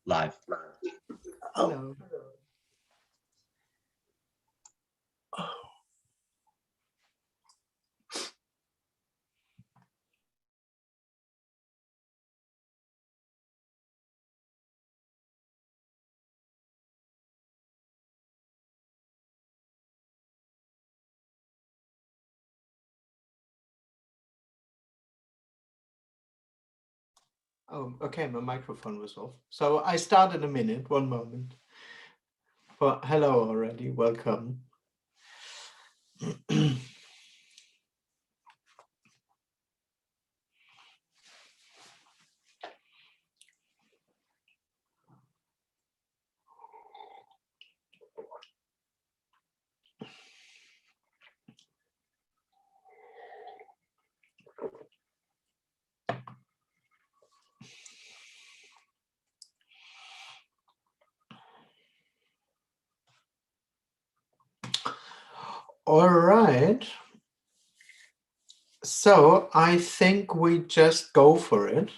live. Hello. Oh, okay, my microphone was off. So I start in a minute, 1 moment. But hello already, welcome. All right. So I think we just go for it.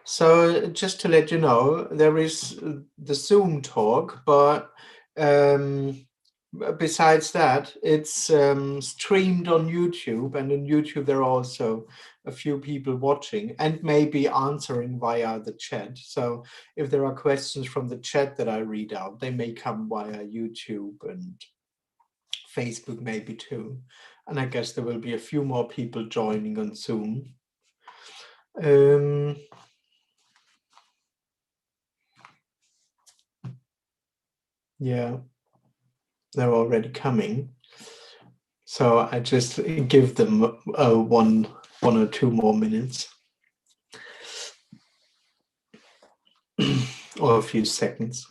So just to let you know, there is the Zoom talk, but besides that, it's streamed on YouTube, and on YouTube there are also a few people watching and maybe answering via the chat. So if there are questions from the chat that I read out, they may come via YouTube and Facebook maybe too. And I guess there will be a few more people joining on Zoom. Yeah, they're already coming. So I just give them one or two more minutes. Or a few seconds.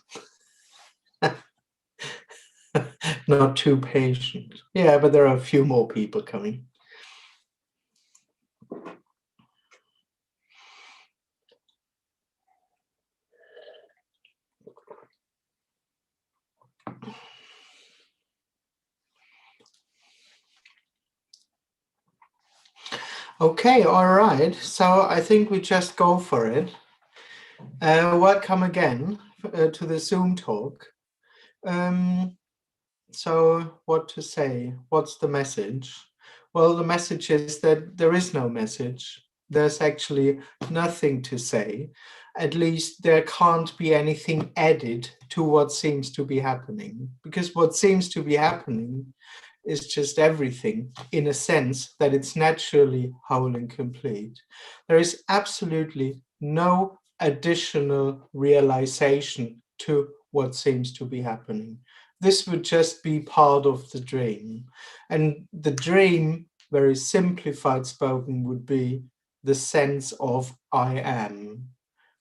Not too patient. Yeah, but there are a few more people coming. Okay, all right. So I think we just go for it. Welcome again to the Zoom talk. So what to say? What's the message? Well, the message is that there is no message. There's actually nothing to say. At least there can't be anything added to what seems to be happening. Because what seems to be happening is just everything, in a sense that it's naturally whole and complete. There is absolutely no additional realization to what seems to be happening. This would just be part of the dream. And the dream, very simplified spoken, would be the sense of I am,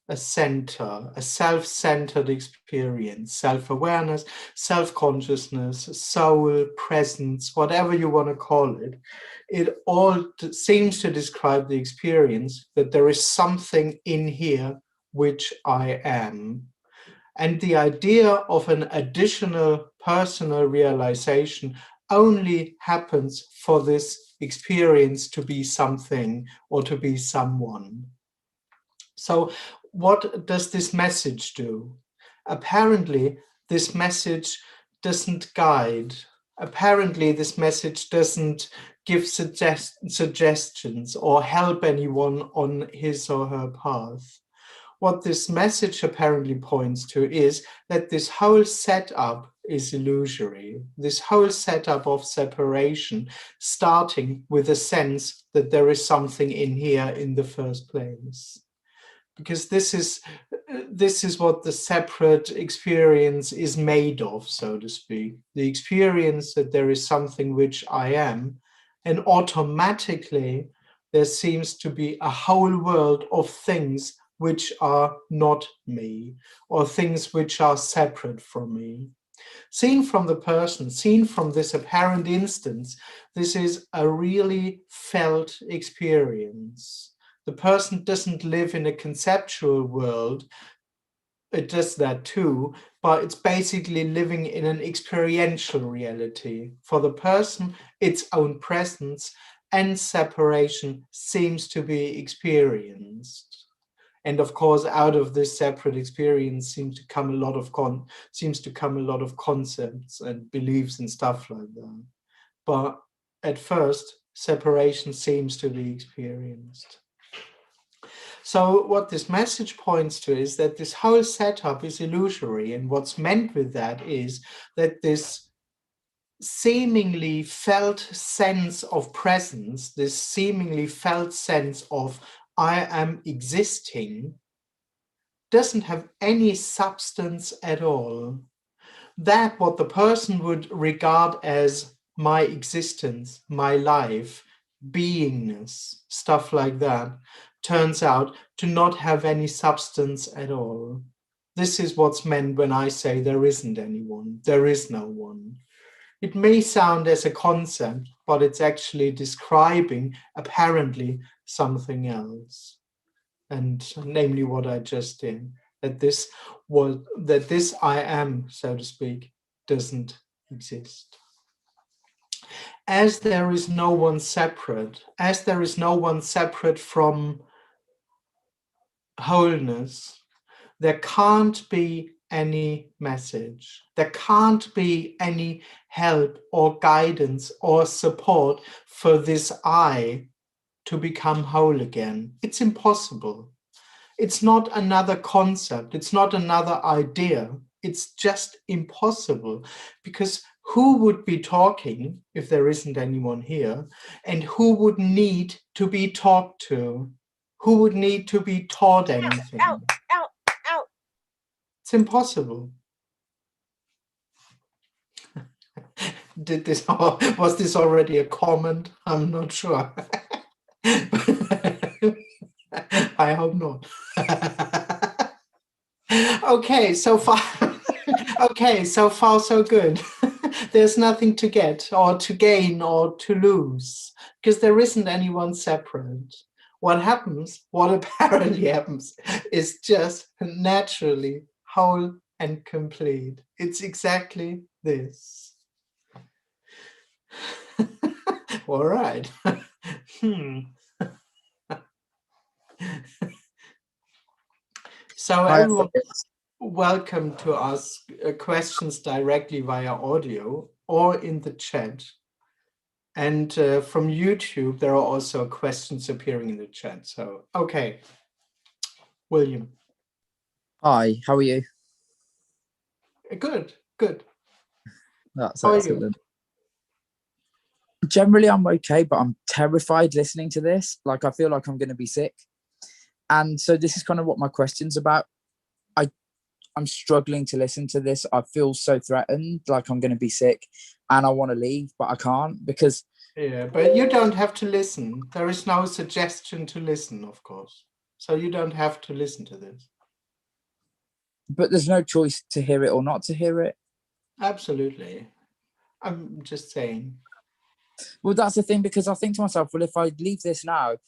a center, a self-centered experience, self-awareness, self-consciousness, soul, presence, whatever you want to call it. It all seems to describe the experience that there is something in here which I am. And the idea of an additional personal realization only happens for this experience to be something or to be someone. So what does this message do? Apparently, this message doesn't guide. Apparently, this message doesn't give suggestions or help anyone on his or her path. What this message apparently points to is that this whole setup is illusory. This whole setup of separation, starting with a sense that there is something in here in the first place. Because this is what the separate experience is made of, so to speak. The experience that there is something which I am, and automatically there seems to be a whole world of things which are not me, or things which are separate from me. Seen from the person, seen from this apparent instance, this is a really felt experience. The person doesn't live in a conceptual world. It does that too, but it's basically living in an experiential reality. For the person, its own presence and separation seems to be experienced. And of course, out of this separate experience seems to come a lot of concepts and beliefs and stuff like that. But at first, separation seems to be experienced. So what this message points to is that this whole setup is illusory, and what's meant with that is that this seemingly felt sense of presence, this seemingly felt sense of I am existing, doesn't have any substance at all. That what the person would regard as my existence, my life, beingness, stuff like that, turns out to not have any substance at all. This is what's meant when I say there isn't anyone, there is no one. It may sound as a concept, but it's actually describing apparently something else. And namely what I just did, that this I am, so to speak, doesn't exist. As there is no one separate, from wholeness, there can't be any message. There can't be any help or guidance or support for this I to become whole again. It's impossible. It's not another concept. It's not another idea. It's just impossible, because who would be talking if there isn't anyone here? And who would need to be talked to? Who would need to be taught anything? Ow. It's impossible. Was this already a comment? I'm not sure. I hope not. Okay, so far so good. There's nothing to get or to gain or to lose, because there isn't anyone separate. What apparently happens, is just naturally whole and complete. It's exactly this. All right. So everyone, welcome to ask questions directly via audio or in the chat. And from YouTube, there are also questions appearing in the chat. So, okay. William. Hi, how are you? Good. That's How excellent. are you? Generally, I'm okay, but I'm terrified listening to this. Like, I feel like I'm going to be sick. And so this is kind of what my question's about. I'm struggling to listen to this. I feel so threatened, like I'm going to be sick, and I want to leave, but I can't because... Yeah, but you don't have to listen. There is no suggestion to listen, of course. So you don't have to listen to this. But there's no choice to hear it or not to hear it. Absolutely. I'm just saying. Well, that's the thing, because I think to myself, well, if I leave this now,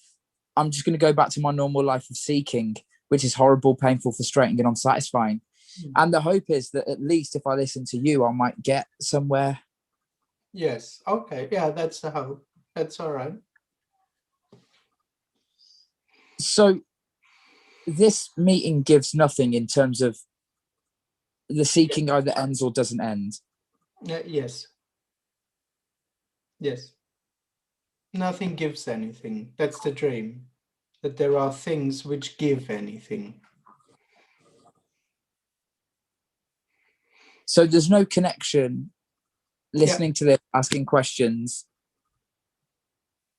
I'm just going to go back to my normal life of seeking, which is horrible, painful, frustrating, and unsatisfying. And the hope is that at least if I listen to you, I might get somewhere. Yes. Okay. Yeah, that's the hope. That's all right. So this meeting gives nothing in terms of the seeking either ends or doesn't end. Yes. Nothing gives anything. That's the dream. That there are things which give anything. So there's no connection. Listening to this, asking questions,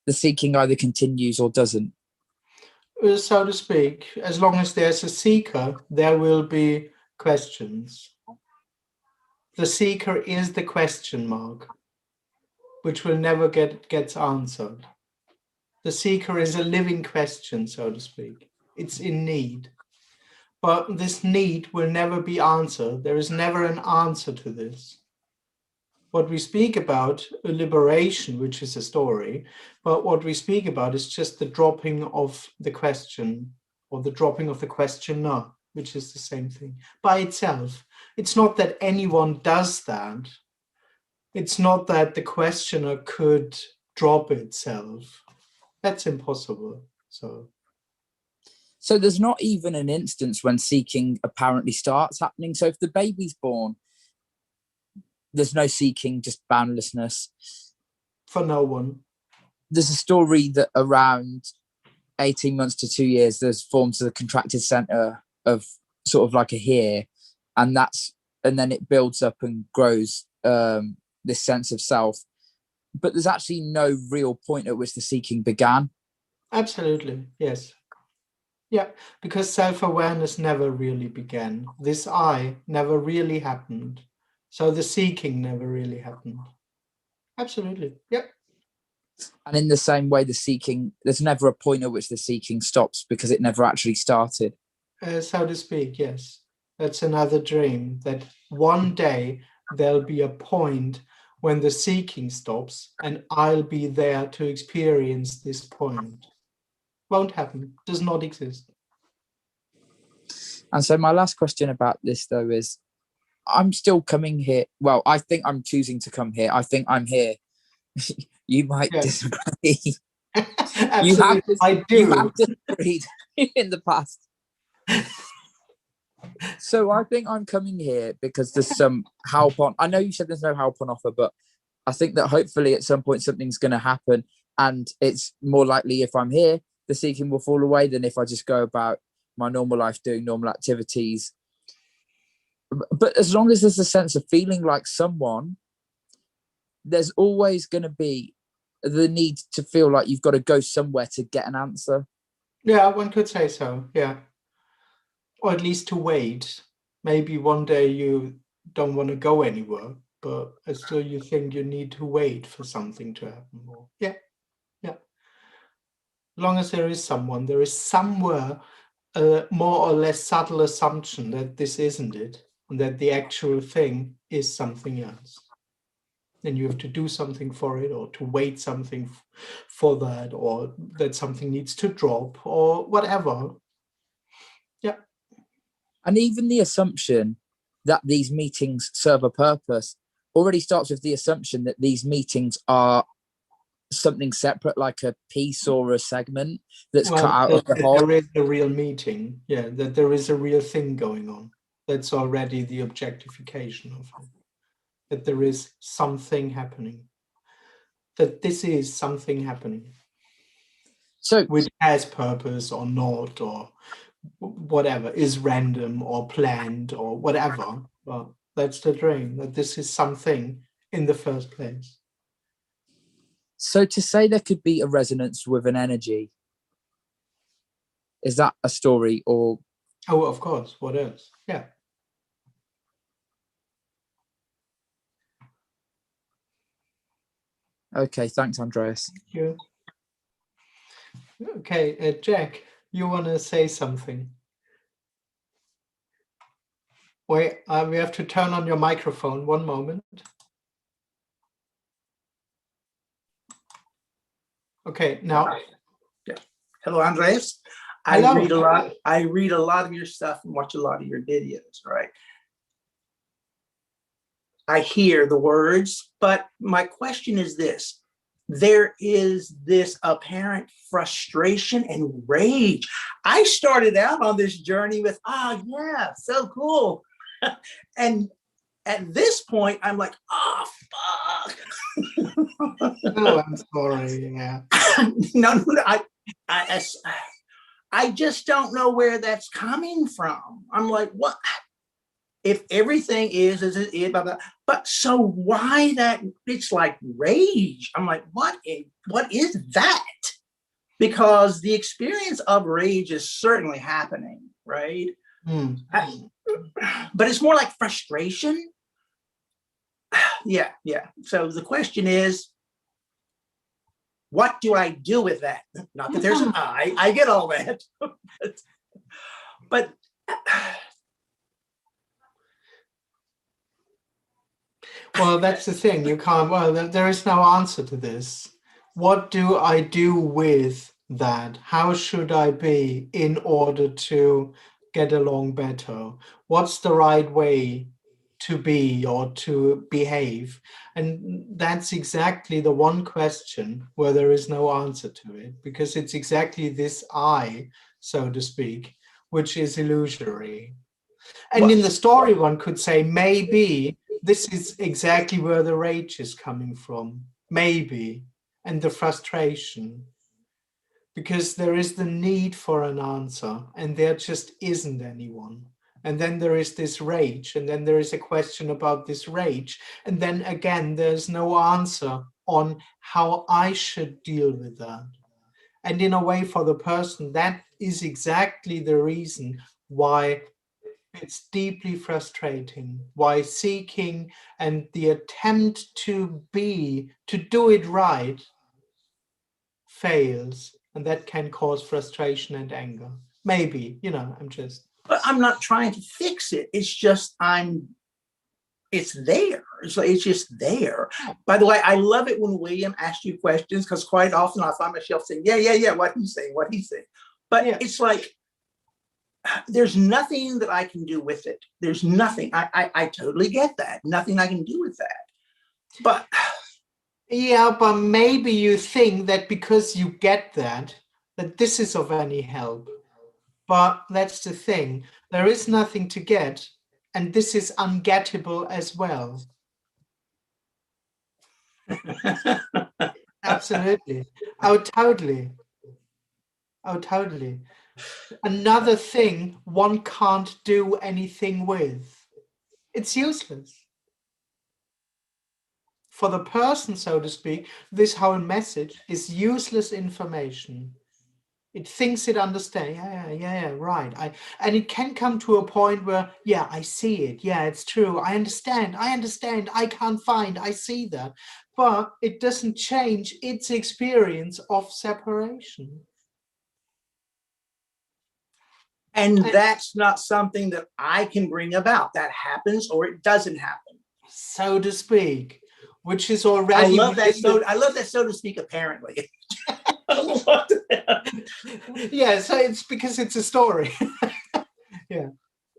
the seeking either continues or doesn't. So to speak, as long as there's a seeker, there will be questions. The seeker is the question mark, which will never gets answered. The seeker is a living question, so to speak. It's in need. But this need will never be answered. There is never an answer to this. What we speak about, a liberation, which is a story, but what we speak about is just the dropping of the question, or the dropping of the questioner, which is the same thing, by itself. It's not that anyone does that. It's not that the questioner could drop itself. That's impossible. So, So there's not even an instance when seeking apparently starts happening. So if the baby's born, there's no seeking, just boundlessness. For no one. There's a story that around 18 months to 2 years, there's forms of the contracted center of sort of like a here, and then it builds up and grows this sense of self. But there's actually no real point at which the seeking began. Absolutely, yes. Yeah, because self-awareness never really began. This I never really happened. So the seeking never really happened. Absolutely, yep. And in the same way, the seeking, there's never a point at which the seeking stops because it never actually started. So to speak, yes. That's another dream, that one day there'll be a point when the seeking stops and I'll be there to experience this point. Won't happen, does not exist. And so my last question about this, though, is I'm still coming here. Well, I think I'm choosing to come here. I think I'm here. You might disagree. Absolutely, I do. You have disagreed in the past. So I think I'm coming here because there's some help on. I know you said there's no help on offer, but I think that hopefully at some point something's going to happen, and it's more likely if I'm here, the seeking will fall away than if I just go about my normal life doing normal activities. But as long as there's a sense of feeling like someone, there's always going to be the need to feel like you've got to go somewhere to get an answer. Yeah, one could say so, yeah. Or at least to wait. Maybe one day you don't want to go anywhere, but still you think you need to wait for something to happen more. Yeah, yeah. As long as there is someone, there is somewhere a more or less subtle assumption that this isn't it, and that the actual thing is something else. Then you have to do something for it, or to wait something for that, or that something needs to drop, or whatever. Yeah. And even the assumption that these meetings serve a purpose already starts with the assumption that these meetings are something separate, like a piece or a segment that's cut out of the whole. There is a real meeting, yeah, that there is a real thing going on. That's already the objectification of it. That there is something happening. That this is something happening. So, which has purpose or not, or whatever, is random or planned or whatever. Well, that's the dream, that this is something in the first place. So to say there could be a resonance with an energy, is that a story or? Oh, of course. What else? Yeah. Okay, thanks, Andreas. Thank you. Okay, Jack, you want to say something? Wait, we have to turn on your microphone. One moment. Okay, now. Yeah. Hello, Andreas. Hello. I read a lot of your stuff and watch a lot of your videos, right? I hear the words, but my question is this. There is this apparent frustration and rage. I started out on this journey with, yeah, so cool. And at this point, I'm like, fuck. Oh, I'm sorry. Yeah. No, I just don't know where that's coming from. I'm like, what? If everything is as it is, blah, blah, but so why that? It's like rage. I'm like, what is that? Because the experience of rage is certainly happening, right? But it's more like frustration. Yeah. So the question is, what do I do with that? Not that there's an I get all that. but well, that's the thing. You can't, well, there is no answer to this. What do I do with that? How should I be in order to get along better? What's the right way to be or to behave? And that's exactly the one question where there is no answer to it, because it's exactly this I so to speak, which is illusory. And in the story, one could say, maybe this is exactly where the rage is coming from. Maybe. And the frustration. Because there is the need for an answer, and there just isn't anyone. And then there is this rage, and then there is a question about this rage. And then again, there's no answer on how I should deal with that. And in a way, for the person, that is exactly the reason why it's deeply frustrating, why seeking and the attempt to do it right fails, and that can cause frustration and anger. Maybe, But I'm not trying to fix it. It's just it's there. It's just there. By the way, I love it when William asks you questions, because quite often I find myself saying, yeah, what he's saying. But it's like, there's nothing that I can do with it. There's nothing. I totally get that. Nothing I can do with that. But yeah, but maybe you think that because you get that this is of any help. But that's the thing. There is nothing to get, and this is ungettable as well. Absolutely. Oh, totally. Another thing one can't do anything with. It's useless. For the person, so to speak, this whole message is useless information. It thinks it understands. Yeah, right. And it can come to a point where, I see it. Yeah, it's true. I understand. I can't find. I see that. But it doesn't change its experience of separation. And that's not something that I can bring about. That happens or it doesn't happen, so to speak, which is already. I love that, so to speak, apparently. Yeah, so it's because it's a story. Yeah,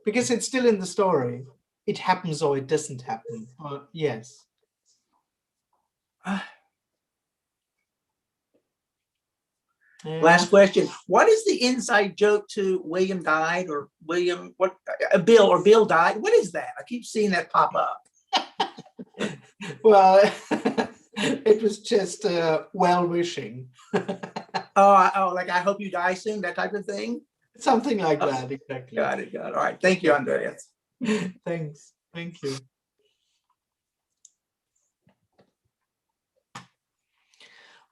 because it's still in the story. It happens or it doesn't happen. Yes. Last question. What is the inside joke to William died, or William, what, Bill died? What is that? I keep seeing that pop up. Well, it was just well-wishing. Oh, like I hope you die soon, that type of thing? Something like that, exactly. Got it. All right. Thank you, Andreas. Thanks. Thank you.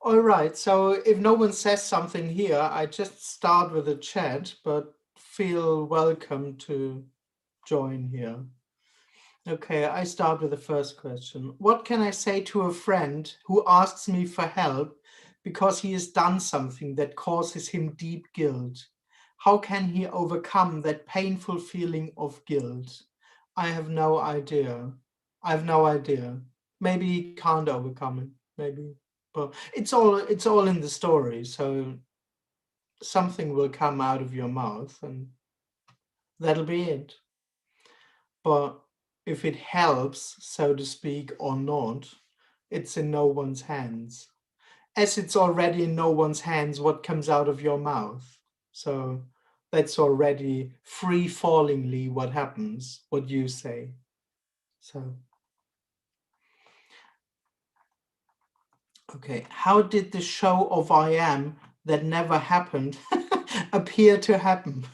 All right, so if no one says something here, I just start with the chat, but feel welcome to join here. Okay, I start with the first question. What can I say to a friend who asks me for help because he has done something that causes him deep guilt? How can he overcome that painful feeling of guilt? I have no idea. Maybe he can't overcome it, maybe. But it's all in the story, so something will come out of your mouth and that'll be it. But if it helps, so to speak, or not, it's in no one's hands. As it's already in no one's hands what comes out of your mouth. So that's already free-fallingly what happens, what you say. So okay, how did the show of I Am that never happened appear to happen?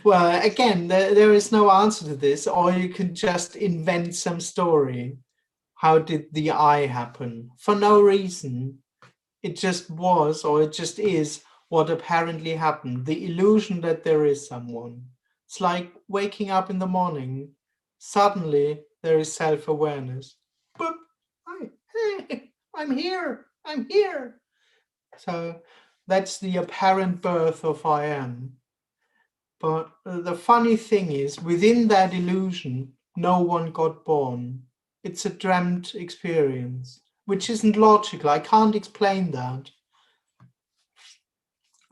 Well, again, there is no answer to this, or you can just invent some story. How did the I happen? For no reason. It just was, or it just is what apparently happened. The illusion that there is someone. It's like waking up in the morning. Suddenly, there is self-awareness. Boop, hey, I'm here. So that's the apparent birth of I Am. But the funny thing is, within that illusion, no one got born. It's a dreamt experience, which isn't logical. I can't explain that.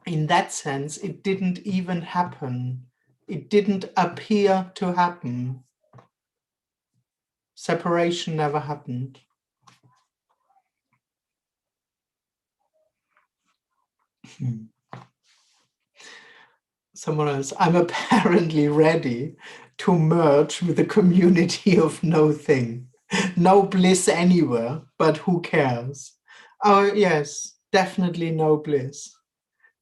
In that sense, it didn't even happen. It didn't appear to happen. Separation never happened. Someone else. I'm apparently ready to merge with the community of no thing. No bliss anywhere, but who cares? Oh, yes, definitely no bliss,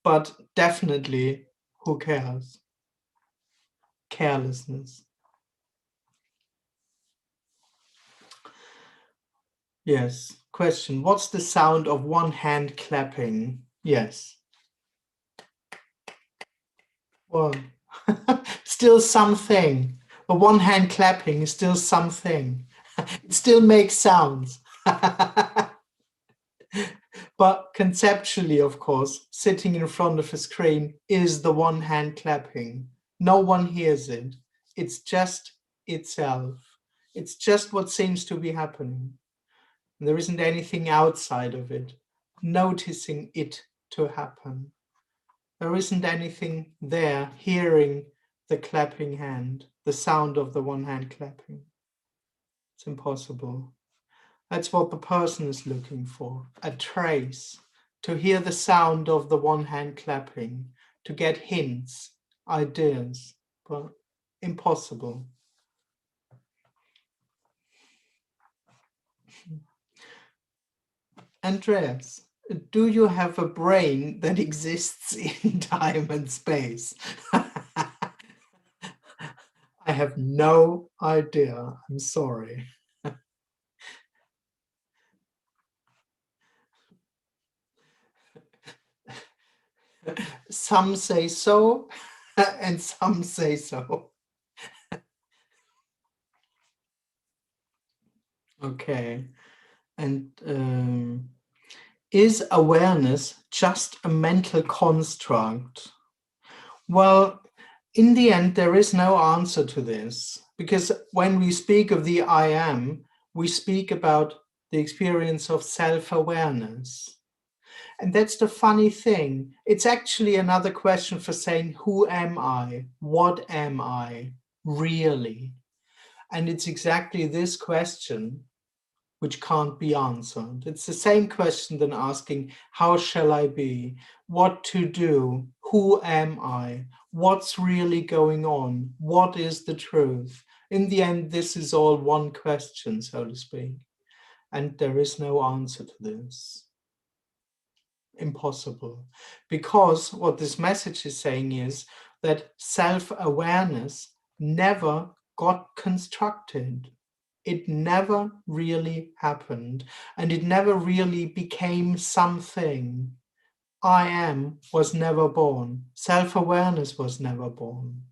but definitely who cares? Carelessness. Yes. Question. What's the sound of one hand clapping? Yes. Well, still something. A one hand clapping is still something. It still makes sounds. But conceptually, of course, sitting in front of a screen is the one hand clapping. No one hears it. It's just itself. It's just what seems to be happening. There isn't anything outside of it, noticing it to happen. There isn't anything there hearing the clapping hand, the sound of the one hand clapping. It's impossible. That's what the person is looking for, a trace, to hear the sound of the one hand clapping, to get hints, ideas, but impossible. Andreas, do you have a brain that exists in time and space? I have no idea. I'm sorry. Some say so, and some say so. Okay. And is awareness just a mental construct? Well, in the end, there is no answer to this, because when we speak of the I am, we speak about the experience of self-awareness. And that's the funny thing. It's actually another question for saying, who am I? What am I really? And it's exactly this question which can't be answered. It's the same question than asking, how shall I be? What to do? Who am I? What's really going on? What is the truth? In the end, this is all one question, so to speak. And there is no answer to this. Impossible. Because what this message is saying is that self-awareness never got constructed. It never really happened, and it never really became something. I am was never born. Self-awareness was never born.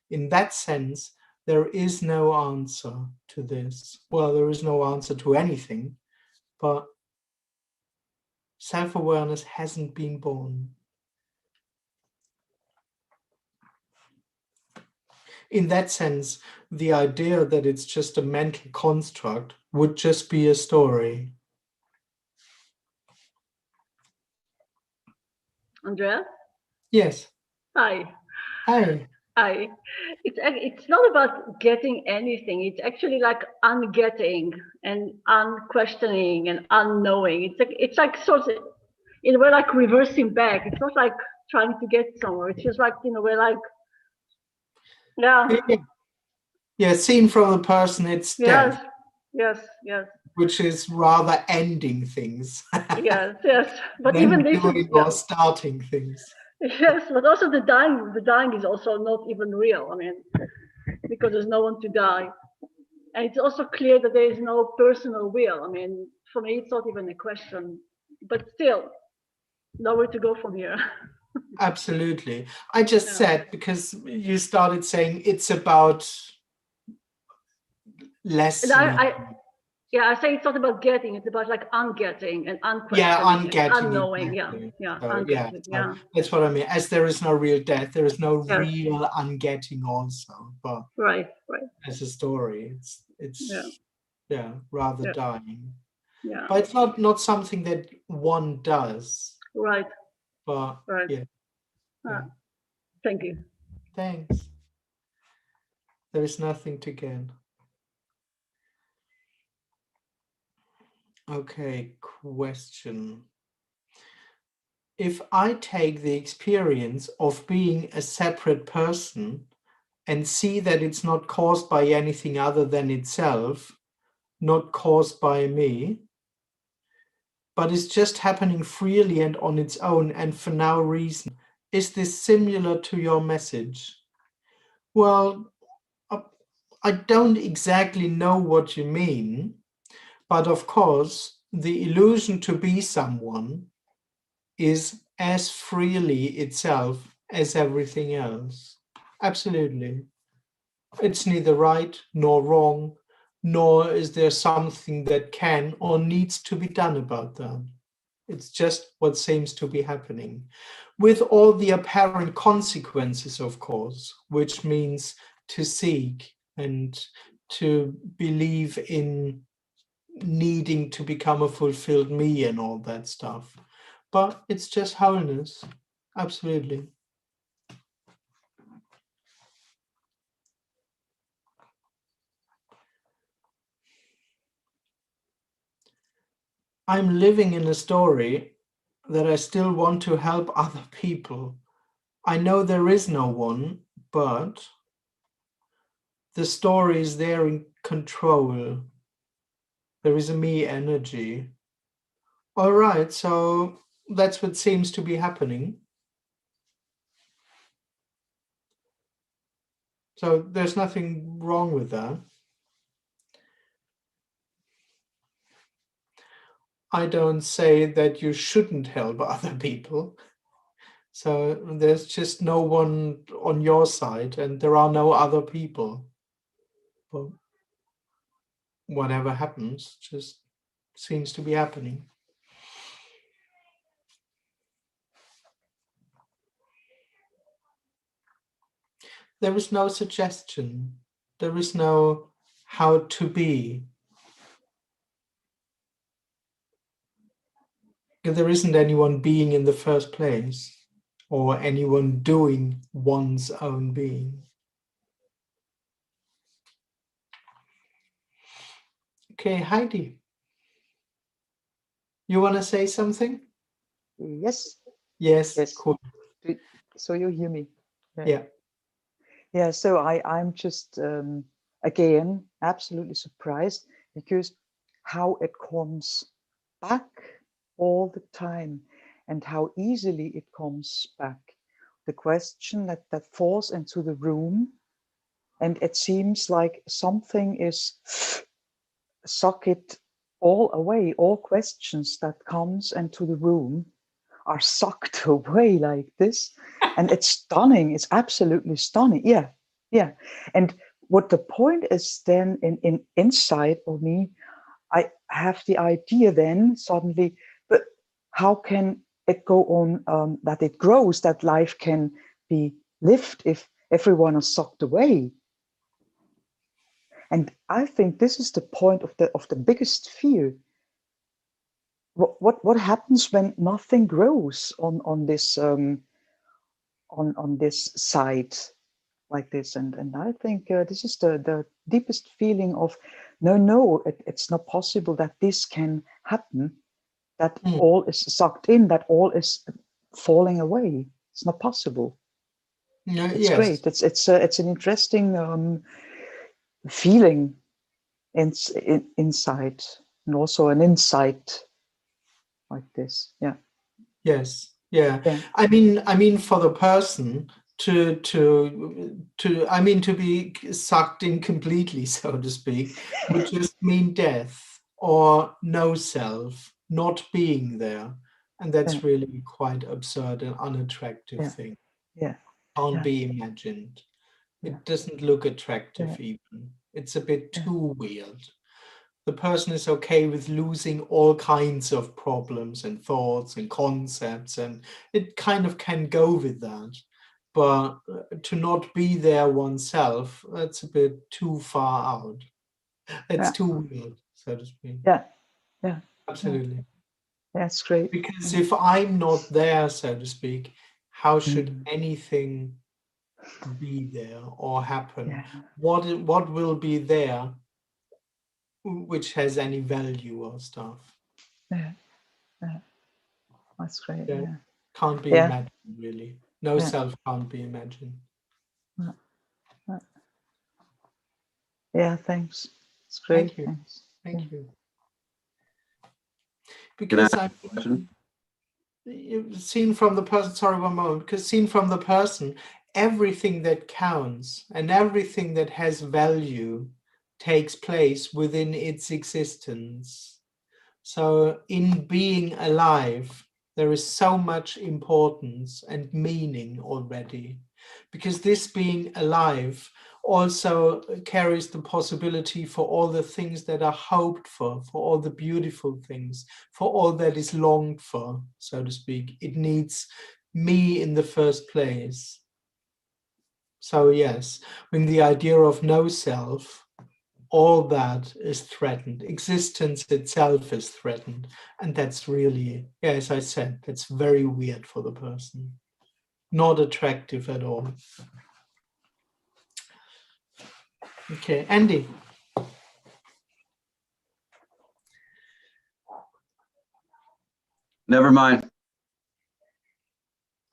In that sense, there is no answer to this. Well, there is no answer to anything, but self-awareness hasn't been born. In that sense, the idea that it's just a mental construct would just be a story. Andrea? Yes. Hi. Hi. Hi. It's not about getting anything. It's actually like ungetting and unquestioning and unknowing. It's like sort of, in a way, like reversing back. It's not like trying to get somewhere. It's just like, in a way, like, yeah. Yeah, seen from the person, it's Yes. death. Yes. Yes. Which is rather ending things. Yes. Yes. But than even this doing is, or starting things. yes. But also the dying. The dying is also not even real. I mean, because there's no one to die. And it's also clear that there is no personal will. I mean, for me, it's not even a question, but still, nowhere to go from here. Absolutely. I just said, because you started saying it's about lessening. I say it's not about getting, it's about like ungetting and unquestioning, ungetting, unknowing. exactly. Ungetting. So that's what I mean. As there is no real death, there is no real ungetting also. But right. as a story, it's rather dying. Yeah. But it's not something that one does. Right. But right. Thank you. Thanks. There is nothing to gain. Okay, question. if I take the experience of being a separate person and see that it's not caused by anything other than itself, not caused by me, but it's just happening freely and on its own and for no reason, is this similar to your message? Well, I don't exactly know what you mean, but of course, the illusion to be someone is as freely itself as everything else. Absolutely. It's neither right nor wrong, nor is there something that can or needs to be done about that. It's just what seems to be happening, with all the apparent consequences, of course, which means to seek and to believe in needing to become a fulfilled me and all that stuff. But it's just wholeness. Absolutely. I'm living in a story that I still want to help other people. I know there is no one, but the story is there in control. There is a me energy. All right, so that's what seems to be happening. So there's nothing wrong with that. I don't say that you shouldn't help other people. So there's just no one on your side and there are no other people. But whatever happens just seems to be happening. There is no suggestion. There is no how to be. There isn't anyone being in the first place or anyone doing one's own being. Okay, Heidi, you want to say something? Yes. Yes, Yes. cool. So you hear me? Yeah. Yeah. So I'm just again absolutely surprised because how it comes back all the time and how easily it comes back. The question that falls into the room, and it seems like something is suck it all away. All questions that comes into the room are sucked away like this, and it's stunning. It's absolutely stunning. Yeah. And what the point is then in inside of me, I have the idea then suddenly, but how can it go on, that it grows, that life can be lived if everyone is sucked away? And I think this is the point of the biggest fear. What happens when nothing grows on this on this side like this? And I think this is the deepest feeling of no, it's not possible that this can happen, that all is sucked in, that all is falling away. It's not possible. It's Yes. great. It's an interesting feeling inside, and also an insight like this. Yeah. Yes. Yeah. I mean, for the person to be sucked in completely, so to speak, would just mean death or no self, not being there, and that's really quite absurd and unattractive thing. Yeah. Can't be imagined. It doesn't look attractive even. It's a bit too weird. The person is okay with losing all kinds of problems and thoughts and concepts, and it kind of can go with that. But to not be there oneself, that's a bit too far out. It's too weird, so to speak. Yeah. Absolutely. That's great. Because if I'm not there, so to speak, how should anything be there or happen? Yeah. What will be there which has any value or stuff? Yeah. That's great. Yeah. Can't be Yeah. imagined, really. No Yeah. self can't be imagined. Yeah, thanks. It's great. Thank you. Thanks. Thank you. Can I Because ask a question? seen from the person, sorry, one moment, because seen from the person, everything that counts and everything that has value takes place within its existence. So in being alive, there is so much importance and meaning already, because this being alive also carries the possibility for all the things that are hoped for all the beautiful things, for all that is longed for, so to speak. It needs me in the first place. So yes, when the idea of no self, all that is threatened. Existence itself is threatened. And that's really, yeah, as I said, that's very weird for the person. Not attractive at all. Okay, Andy. Never mind.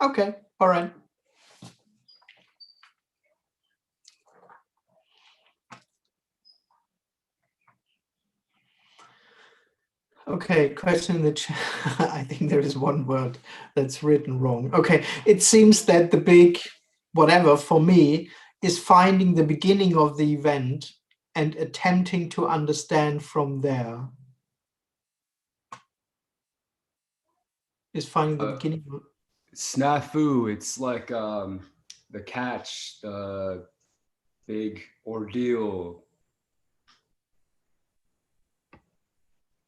Okay, all right. Okay, question in the chat. I think there is one word that's written wrong. Okay, it seems that the big whatever for me is finding the beginning of the event and attempting to understand from there. Is finding the beginning of Snafu, it's like the catch, the big ordeal.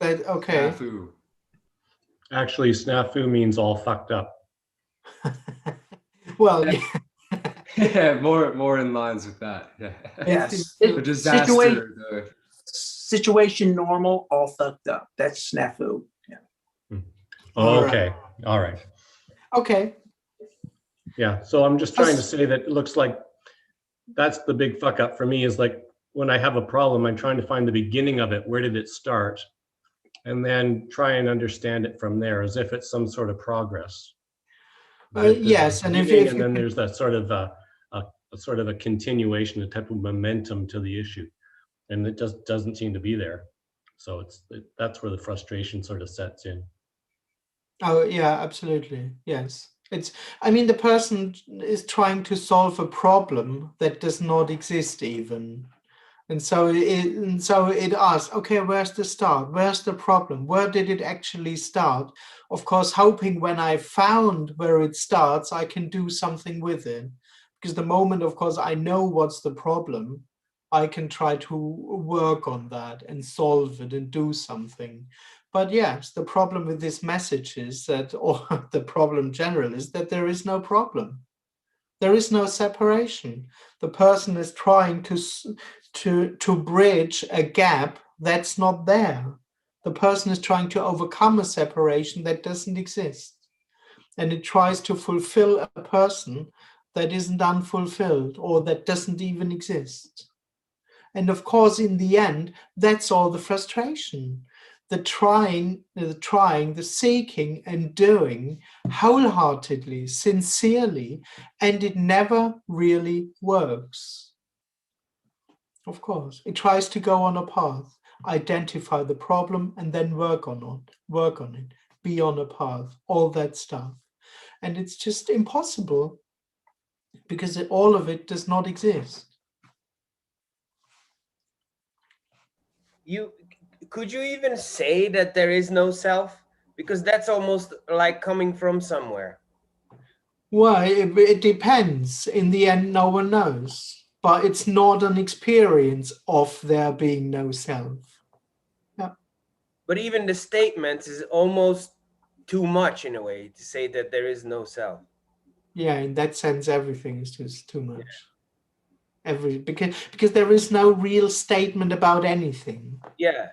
that. Okay. Snafu. Actually, snafu means all fucked up. Well, Yeah, more in lines with that. Yeah. Yes. The disaster. Situation, situation normal, all fucked up. That's snafu. Yeah. All right. Okay. All right. Okay. Yeah. So I'm just trying to say that it looks like that's the big fuck up for me, is like when I have a problem, I'm trying to find the beginning of it. Where did it start? And then try and understand it from there, as if it's some sort of progress. Yes, and if and then there's that sort of a sort of a continuation, a type of momentum to the issue, and it just doesn't seem to be there. So that's where the frustration sort of sets in. Oh yeah, absolutely. Yes, I mean, the person is trying to solve a problem that does not exist even. And so it asks, okay, where's the start? Where's the problem? Where did it actually start? Of course, hoping when I found where it starts, I can do something with it. Because the moment, of course, I know what's the problem, I can try to work on that and solve it and do something. But yes, the problem with this message is that, or the problem general is that there is no problem. There is no separation. The person is trying to bridge a gap that's not there. The person is trying to overcome a separation that doesn't exist. And it tries to fulfill a person that isn't unfulfilled or that doesn't even exist. And of course, in the end, that's all the frustration. The trying, the seeking and doing wholeheartedly, sincerely, and it never really works. Of course, it tries to go on a path, identify the problem, and then work on it, be on a path, all that stuff. And it's just impossible because all of it does not exist. Could you even say that there is no self? Because that's almost like coming from somewhere. Well, it depends. In the end, no one knows. But it's not an experience of there being no self. Yeah. But even the statement is almost too much in a way to say that there is no self. Yeah, in that sense, everything is just too much. Because there is no real statement about anything. Yeah.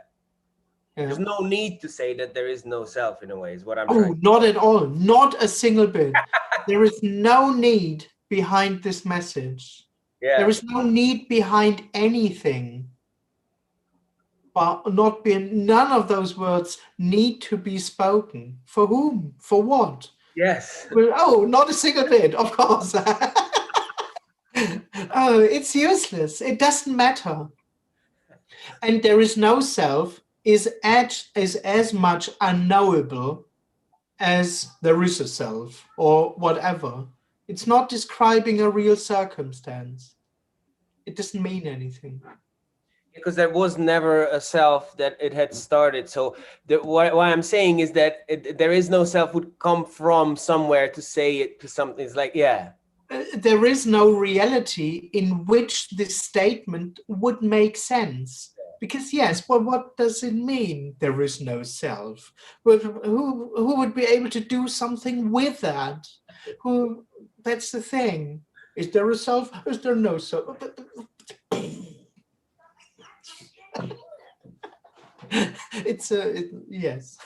Yeah. There's no need to say that there is no self in a way, is what I'm Oh, trying. not at all. Not a single bit. There is no need behind this message. Yeah. There is no need behind anything. But none of those words need to be spoken. For whom? For what? Yes. Well, oh, not a single bit, of course. Oh, it's useless. It doesn't matter. And there is no self is as much unknowable as there is a self or whatever. It's not describing a real circumstance. It doesn't mean anything. Because there was never a self that it had started. So what I'm saying is that there is no self would come from somewhere to say it to something. It's like, yeah. There is no reality in which this statement would make sense. Because yes, well, what does it mean? There is no self. Well, who would be able to do something with that? Who? That's the thing. Is there a self? Is there no self? Yes.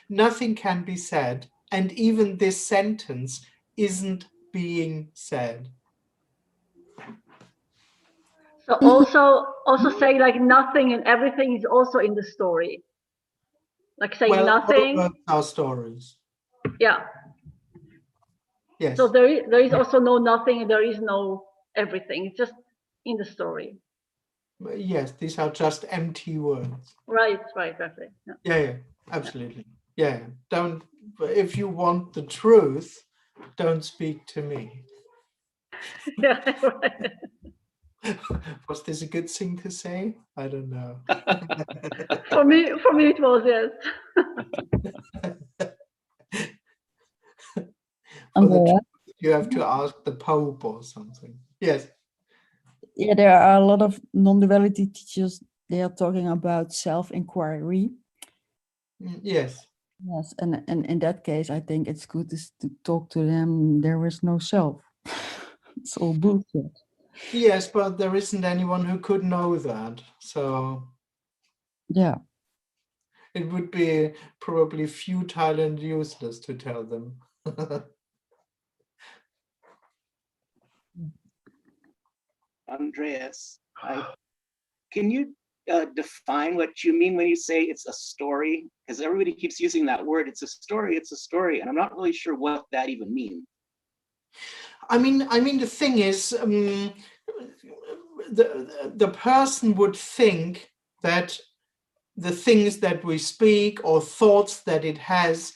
Nothing can be said, and even this sentence isn't being said. So also say like nothing and everything is also in the story. Like saying Well, nothing. all words are stories. Yeah. Yes. So there is also no nothing and there is no everything. It's just in the story. Yes, these are just empty words. Right. Yeah. Yeah, absolutely. Yeah. Don't, if you want the truth, don't speak to me. Yeah, right. Was this a good thing to say? I don't know. For me it was, yes. Andrea? You have to ask the Pope or something. Yes. Yeah, there are a lot of non-duality teachers. They are talking about self-inquiry. Yes. Yes, and in that case, I think it's good to talk to them. There is no self. It's all bullshit. Yes, but there isn't anyone who could know that. So Yeah. it would be probably futile and useless to tell them. Andreas, can you define what you mean when you say it's a story? Because everybody keeps using that word. It's a story, and I'm not really sure what that even means. I mean, the thing is, the person would think that the things that we speak or thoughts that it has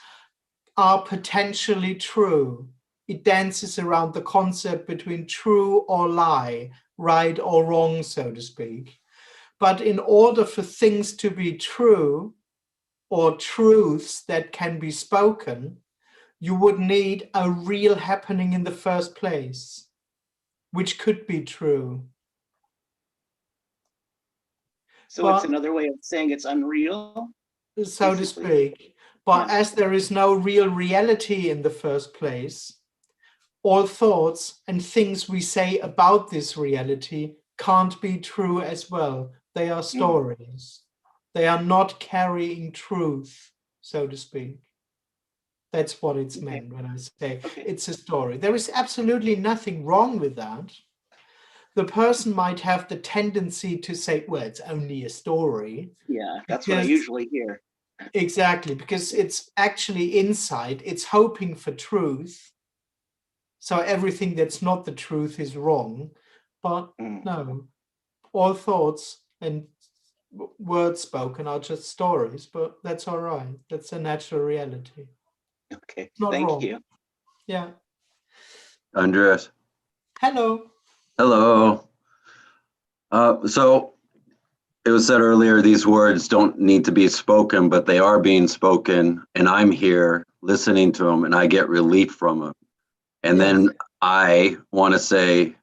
are potentially true. It dances around the concept between true or lie, right or wrong, so to speak. But in order for things to be true or truths that can be spoken, you would need a real happening in the first place, which could be true. So it's another way of saying it's unreal? So to speak. But yeah. As there is no real reality in the first place, all thoughts and things we say about this reality can't be true as well. They are stories. They are not carrying truth, so to speak. That's what it's meant when I say it's a story. There is absolutely nothing wrong with that. The person might have the tendency to say, well, it's only a story. Yeah, that's what I usually hear. Exactly, because it's actually inside, it's hoping for truth. So everything that's not the truth is wrong. But no, all thoughts and words spoken are just stories, but that's all right. That's a natural reality. Okay, not thank wrong. you. Yeah. Andreas. Hello. Hello. So it was said earlier, these words don't need to be spoken, but they are being spoken, and I'm here listening to them, and I get relief from them. And then I want to say,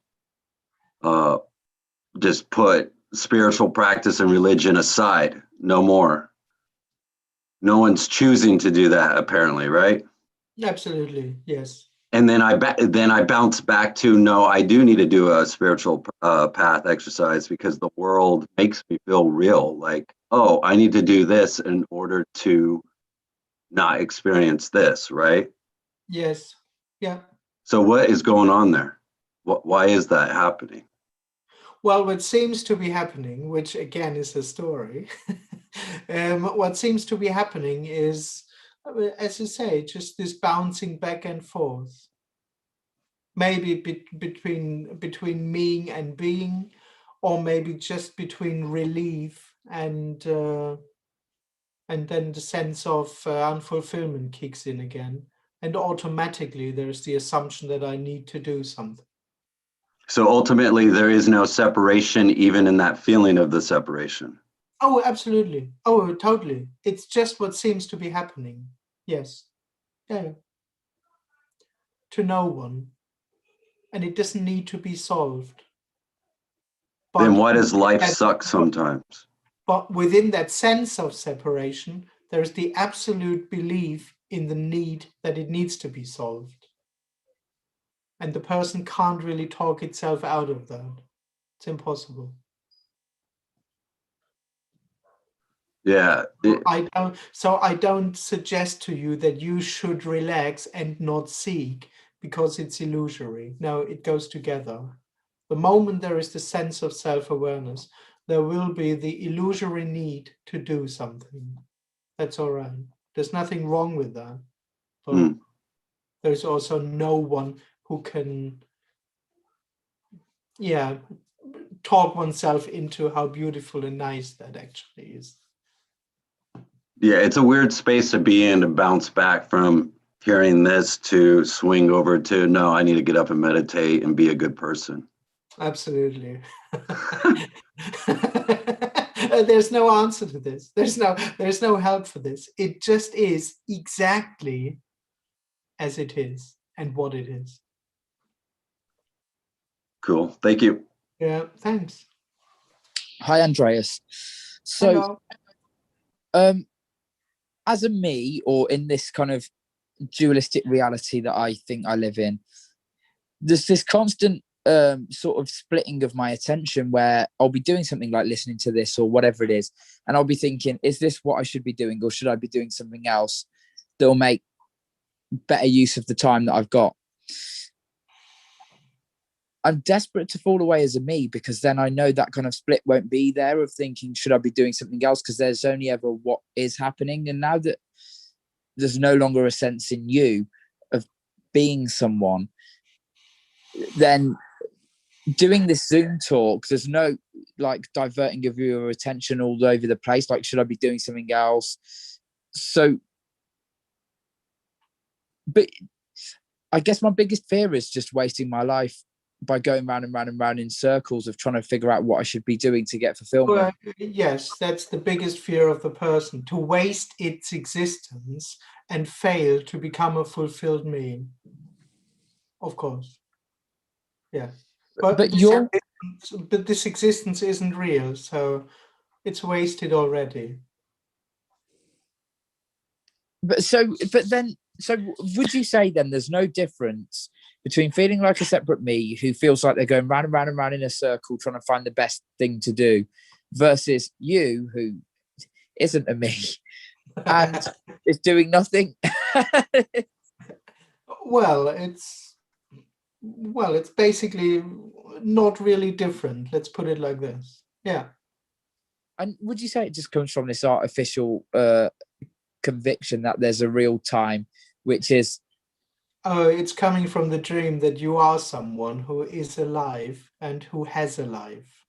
just put spiritual practice and religion aside, no more. No one's choosing to do that, apparently, right? Absolutely, yes. And then I bounce back to, no, I do need to do a spiritual path exercise because the world makes me feel real. Like, oh, I need to do this in order to not experience this, right? Yes. Yeah. So what is going on there? Why is that happening? Well, what seems to be happening, which again is a story, what seems to be happening is As I say, just this bouncing back and forth. Maybe between me and being, or maybe just between relief and then the sense of unfulfillment kicks in again. And automatically there's the assumption that I need to do something. So ultimately, there is no separation, even in that feeling of the separation. Oh, absolutely. Oh, totally. It's just what seems to be happening. Yes. Yeah. To no one. And it doesn't need to be solved. Then why does life that- suck sometimes? But within that sense of separation, there's the absolute belief in the need that it needs to be solved. And the person can't really talk itself out of that. It's impossible. Yeah. I don't suggest to you that you should relax and not seek because it's illusory. No, it goes together. The moment there is the sense of self-awareness, there will be the illusory need to do something. That's all right. There's nothing wrong with that. But there's also no one who can, talk oneself into how beautiful and nice that actually is. Yeah, it's a weird space to be in, to bounce back from hearing this to swing over to, no, I need to get up and meditate and be a good person. Absolutely. There's no answer to this. There's no help for this. It just is exactly as it is and what it is. Cool. Thank you. Yeah, thanks. Hi, Andreas. So, Hello. as a me, or in this kind of dualistic reality that I think I live in, there's this constant sort of splitting of my attention where I'll be doing something like listening to this or whatever it is, and I'll be thinking, is this what I should be doing, or should I be doing something else that will make better use of the time that I've got? I'm desperate to fall away as a me, because then I know that kind of split won't be there of thinking, should I be doing something else? Because there's only ever what is happening. And now that there's no longer a sense in you of being someone, then doing this Zoom talk, there's no like diverting of your attention all over the place. Like, should I be doing something else? So, but I guess my biggest fear is just wasting my life by going round and round and round in circles of trying to figure out what I should be doing to get fulfillment. Well, yes, that's the biggest fear of the person, to waste its existence and fail to become a fulfilled me. Of course. Yeah. But this existence isn't real, so it's wasted already. So would you say then there's no difference between feeling like a separate me who feels like they're going round and round and round in a circle trying to find the best thing to do, versus you who isn't a me and is doing nothing? Well, it's basically not really different. Let's put it like this. Yeah. And would you say it just comes from this artificial conviction that there's a real time, which is... It's coming from the dream that you are someone who is alive and who has a life.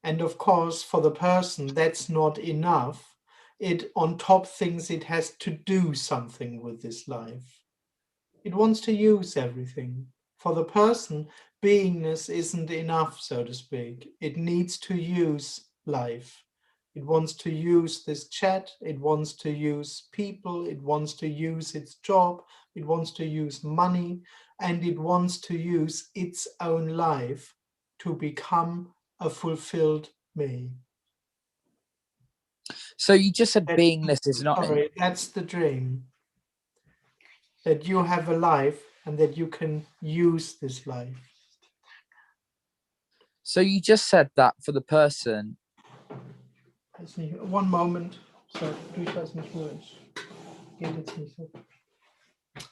And of course, for the person, that's not enough. It on top thinks it has to do something with this life. It wants to use everything. For the person, beingness isn't enough, so to speak. It needs to use life. It wants to use this chat. It wants to use people. It wants to use its job. It wants to use money. And it wants to use its own life to become a fulfilled me. So you just said beingness is not... Sorry, that's the dream. That you have a life and that you can use this life. So you just said that for the person... One moment. So,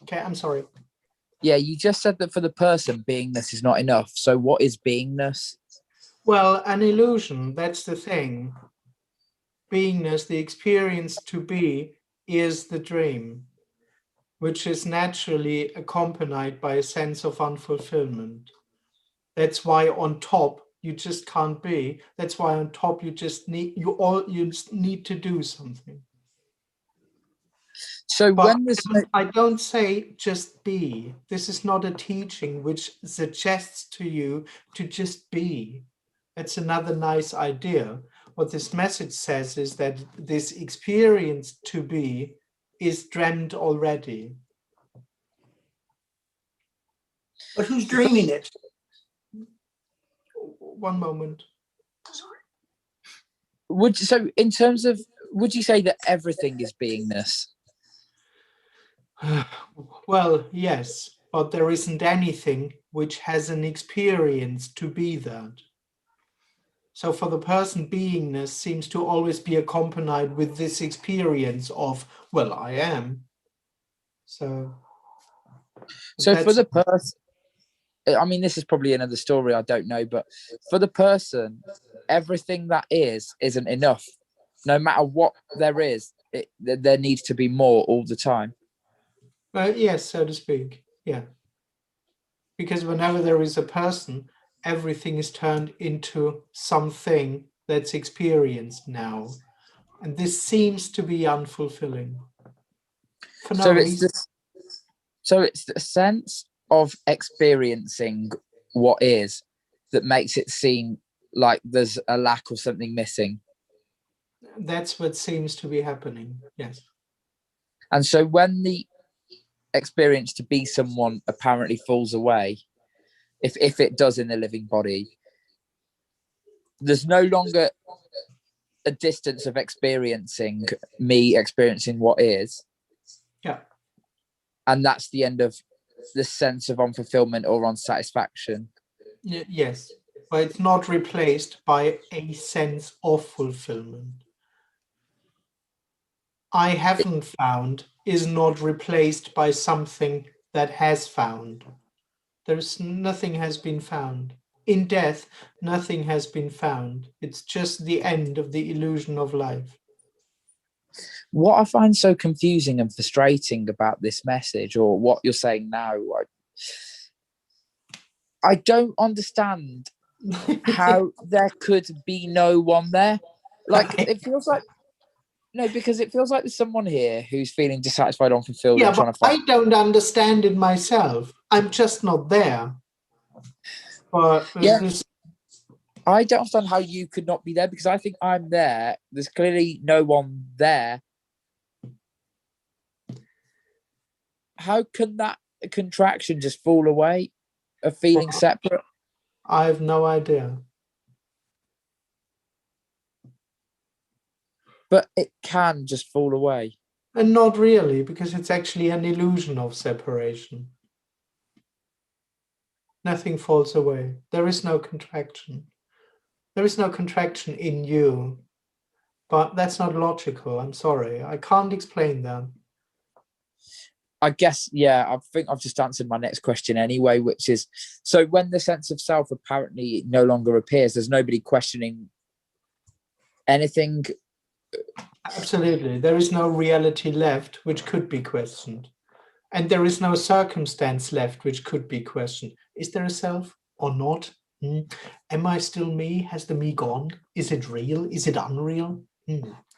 okay, I'm sorry. Yeah, you just said that for the person, beingness is not enough. So what is beingness? Well, an illusion, that's the thing. Beingness, the experience to be, is the dream, which is naturally accompanied by a sense of unfulfillment. That's why on top you just can't be. That's why on top you just need to do something. So But when there's I don't say just be. This is not a teaching which suggests to you to just be. That's another nice idea. What this message says is that this experience to be is dreamt already. But who's dreaming it? One moment. so in terms of, would you say that everything is beingness? Well, yes, but there isn't anything which has an experience to be that. So for the person, beingness seems to always be accompanied with this experience of, well, I am. So For the person, I mean, this is probably another story, I don't know, but for the person, everything that isn't enough. No matter what there is, there needs to be more all the time. yes, so to speak, yeah. Because whenever there is a person, everything is turned into something that's experienced now. And this seems to be unfulfilling. For no reason. So it's the sense of experiencing what is that makes it seem like there's a lack of something missing. That's what seems to be happening, yes. And so when the experience to be someone apparently falls away, if it does in the living body, there's no longer a distance of experiencing what is. Yeah. And that's the end of the sense of unfulfillment or unsatisfaction. Yes, but it's not replaced by a sense of fulfillment. I haven't found is not replaced by something that has found. There's nothing has been found. In death, nothing has been found. It's just the end of the illusion of life. What I find so confusing and frustrating about this message, or what you're saying now, I don't understand how there could be no one there. Like, it feels like, no, because it feels like there's someone here who's feeling dissatisfied, unfulfilled. Yeah, and trying but to find. I don't understand it myself. I'm just not there. But yeah, I don't understand how you could not be there, because I think I'm there. There's clearly no one there. How can that contraction just fall away of feeling separate? I have no idea. But it can just fall away. And not really, because it's actually an illusion of separation. Nothing falls away. There is no contraction. There is no contraction in you. But that's not logical. I'm sorry. I can't explain that. I guess, yeah, I think I've just answered my next question anyway, which is, so when the sense of self apparently no longer appears, there's nobody questioning anything. Absolutely. There is no reality left which could be questioned. And there is no circumstance left which could be questioned. Is there a self or not? Am I still me? Has the me gone? Is it real? Is it unreal?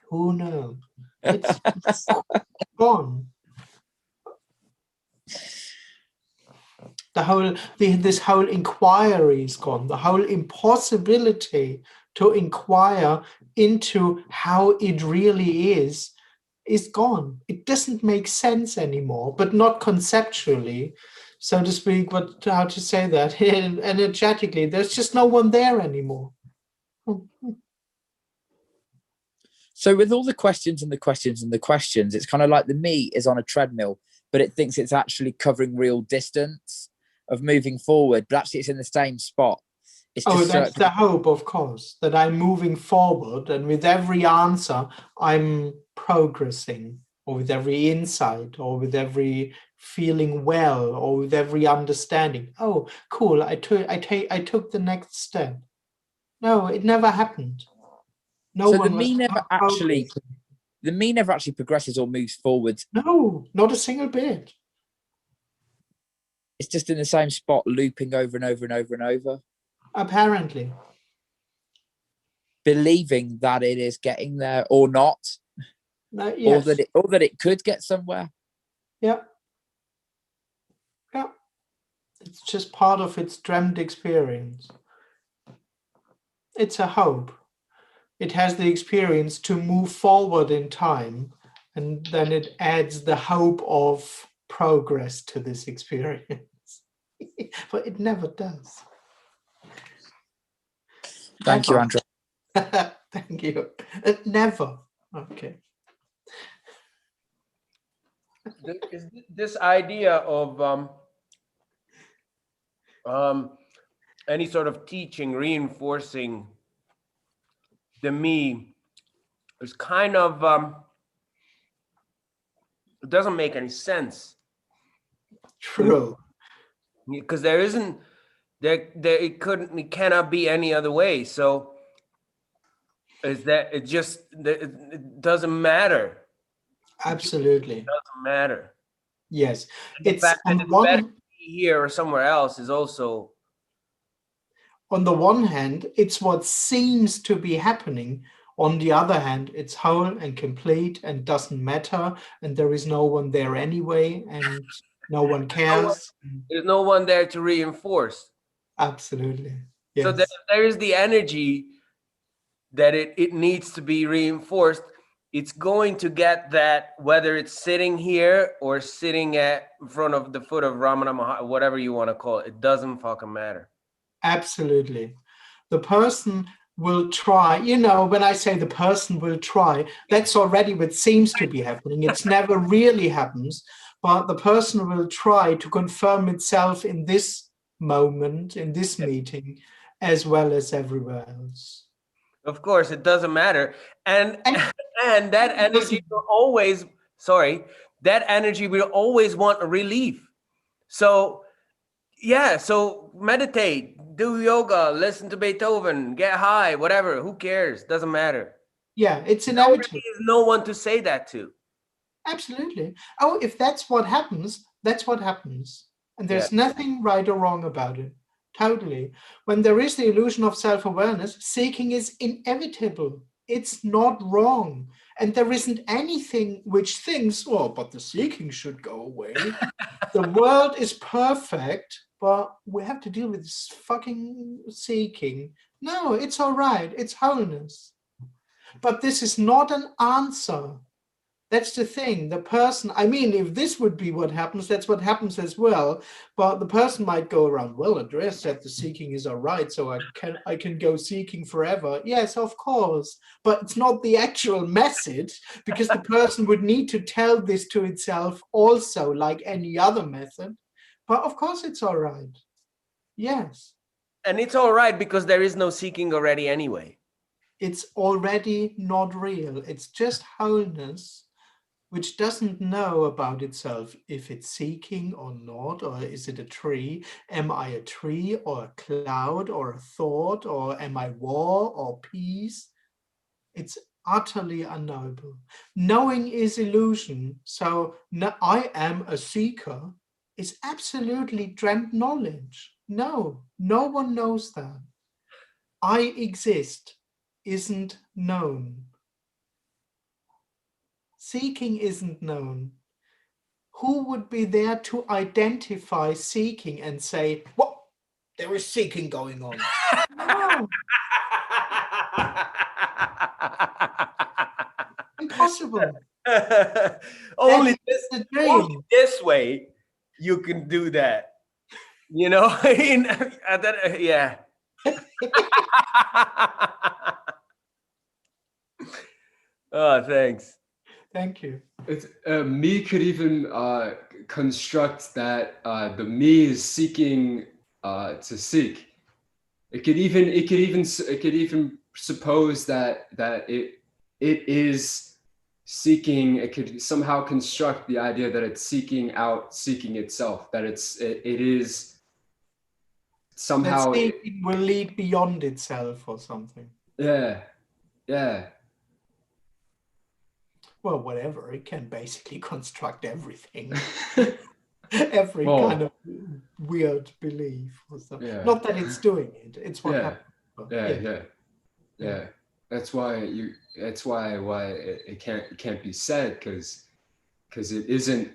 Who knows? It's gone. This whole inquiry is gone. The whole impossibility to inquire into how it really is gone. It doesn't make sense anymore, but not conceptually, so to speak. But how to say that energetically? There's just no one there anymore. So with all the questions and the questions and the questions, it's kind of like the me is on a treadmill, but it thinks it's actually covering real distance of moving forward, but actually it's in the same spot. It's just that's the hope, of course, that I'm moving forward, and with every answer I'm progressing, or with every insight, or with every feeling well, or with every understanding. Oh, cool! I took the next step. No, it never happened. So the me never actually the me never actually progresses or moves forward. No, not a single bit. It's just in the same spot, looping over and over and over and over. Apparently. Believing that it is getting there or not. Yes. Or that it could get somewhere. Yeah. Yeah. It's just part of its dreamt experience. It's a hope. It has the experience to move forward in time, and then it adds the hope of progress to this experience. But it never does. Thank you, Andrew. Thank you. Never. Okay. Is this idea of any sort of teaching reinforcing the me is kind of it doesn't make any sense. True. Because there isn't it cannot be any other way. So is that it doesn't matter. Absolutely. It doesn't matter. Yes. And the It's fact on that it's one better to be here or somewhere else is also. On the one hand, it's what seems to be happening. On the other hand, it's whole and complete and doesn't matter, and there is no one there anyway, and no one cares. There's no one there to reinforce. Absolutely. Yes. So there is the energy that it needs to be reinforced. It's going to get that, whether it's sitting here or sitting in front of the foot of Ramana Maharshi, whatever you want to call it. It doesn't fucking matter. Absolutely. The person will try. When I say the person will try, that's already what seems to be happening. It's never really happens, but the person will try to confirm itself in this moment, in this meeting, as well as everywhere else. Of course, it doesn't matter. And that energy will always, that energy will always want a relief. So, yeah, so meditate, do yoga, listen to Beethoven, get high, whatever, who cares? Doesn't matter. Yeah, it's inevitable. There is no one to say that to. Absolutely. Oh, if that's what happens, that's what happens. And there's nothing right or wrong about it. Totally. When there is the illusion of self-awareness, seeking is inevitable. It's not wrong. And there isn't anything which thinks, oh, but the seeking should go away. The world is perfect, but we have to deal with this fucking seeking. No, it's all right. It's wholeness. But this is not an answer. That's the thing. The person, if this would be what happens, that's what happens as well. But the person might go around, well, Andreas said the seeking is all right, so I can go seeking forever. Yes, of course. But it's not the actual message, because the person would need to tell this to itself also, like any other method. But of course it's all right. Yes. And it's all right because there is no seeking already anyway. It's already not real. It's just wholeness, which doesn't know about itself if it's seeking or not, or is it a tree? Am I a tree or a cloud or a thought, or am I war or peace? It's utterly unknowable. Knowing is illusion, so I am a seeker is absolutely dreamt knowledge. No one knows that. I exist isn't known. Seeking isn't known. Who would be there to identify seeking and say, what? There is seeking going on. No. Impossible. Only this way you can do that. Yeah. Oh, thanks. Thank you. It's me could even construct that the me is seeking to seek. It could even suppose that it is seeking. It could somehow construct the idea that it's seeking out seeking itself. That it is somehow it will lead beyond itself or something. Yeah. well, whatever, it can basically construct everything. Every Well, kind of weird belief or something. yeah. Not that it's doing it, it's what Yeah. happens. But Yeah. That's why it can't be said, because it isn't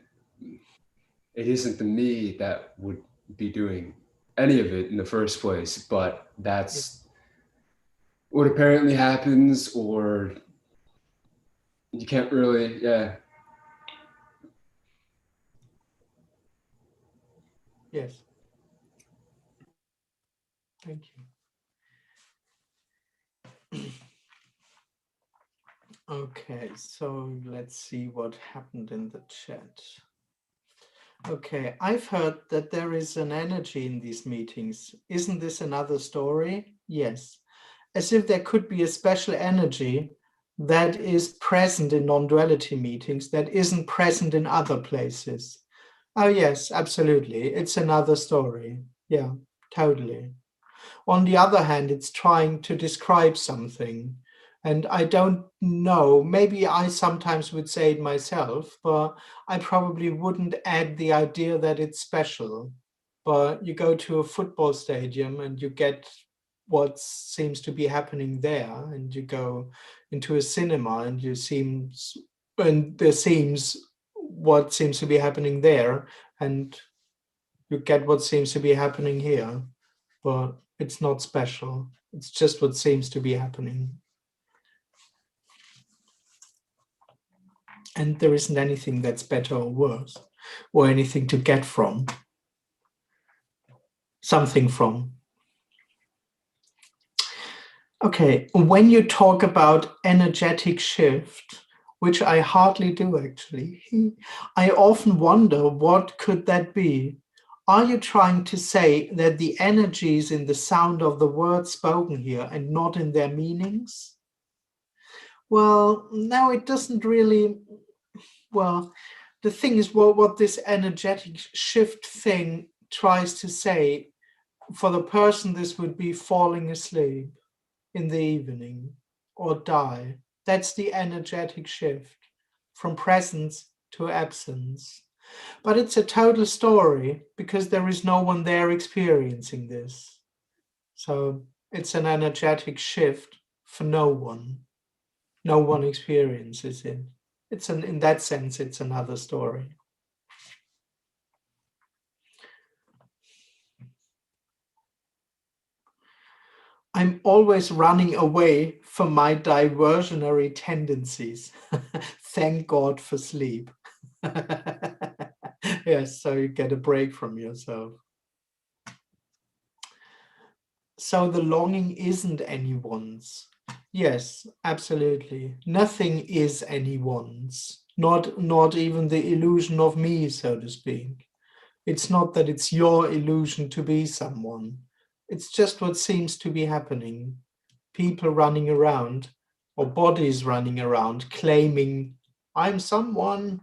the me that would be doing any of it in the first place, but that's what apparently happens, or you can't really, Yes. Thank you. Okay, so let's see what happened in the chat. Okay, I've heard that there is an energy in these meetings. Isn't this another story? Yes. As if there could be a special energy that is present in non-duality meetings that isn't present in other places. Oh yes, absolutely. It's another story. Yeah, totally. On the other hand, it's trying to describe something. And I don't know, maybe I sometimes would say it myself, but I probably wouldn't add the idea that it's special. But you go to a football stadium and you get what seems to be happening there, and you go into a cinema and there seems what seems to be happening there, and you get what seems to be happening here. But it's not special. It's just what seems to be happening. And there isn't anything that's better or worse, or anything to get from, something from. Okay, when you talk about energetic shift, which I hardly do actually, I often wonder, what could that be? Are you trying to say that the energy is in the sound of the words spoken here and not in their meanings? Well, no, it doesn't really. Well, the thing is, what this energetic shift thing tries to say, for the person, this would be falling asleep in the evening or die. That's the energetic shift from presence to absence. But it's a total story because there is no one there experiencing this. So it's an energetic shift for no one. No one experiences it. In that sense, it's another story. I'm always running away from my diversionary tendencies. Thank God for sleep. Yes, so you get a break from yourself. So the longing isn't anyone's. Yes, absolutely. Nothing is anyone's. Not even the illusion of me, so to speak. It's not that it's your illusion to be someone. It's just what seems to be happening. People running around, or bodies running around, claiming, I'm someone.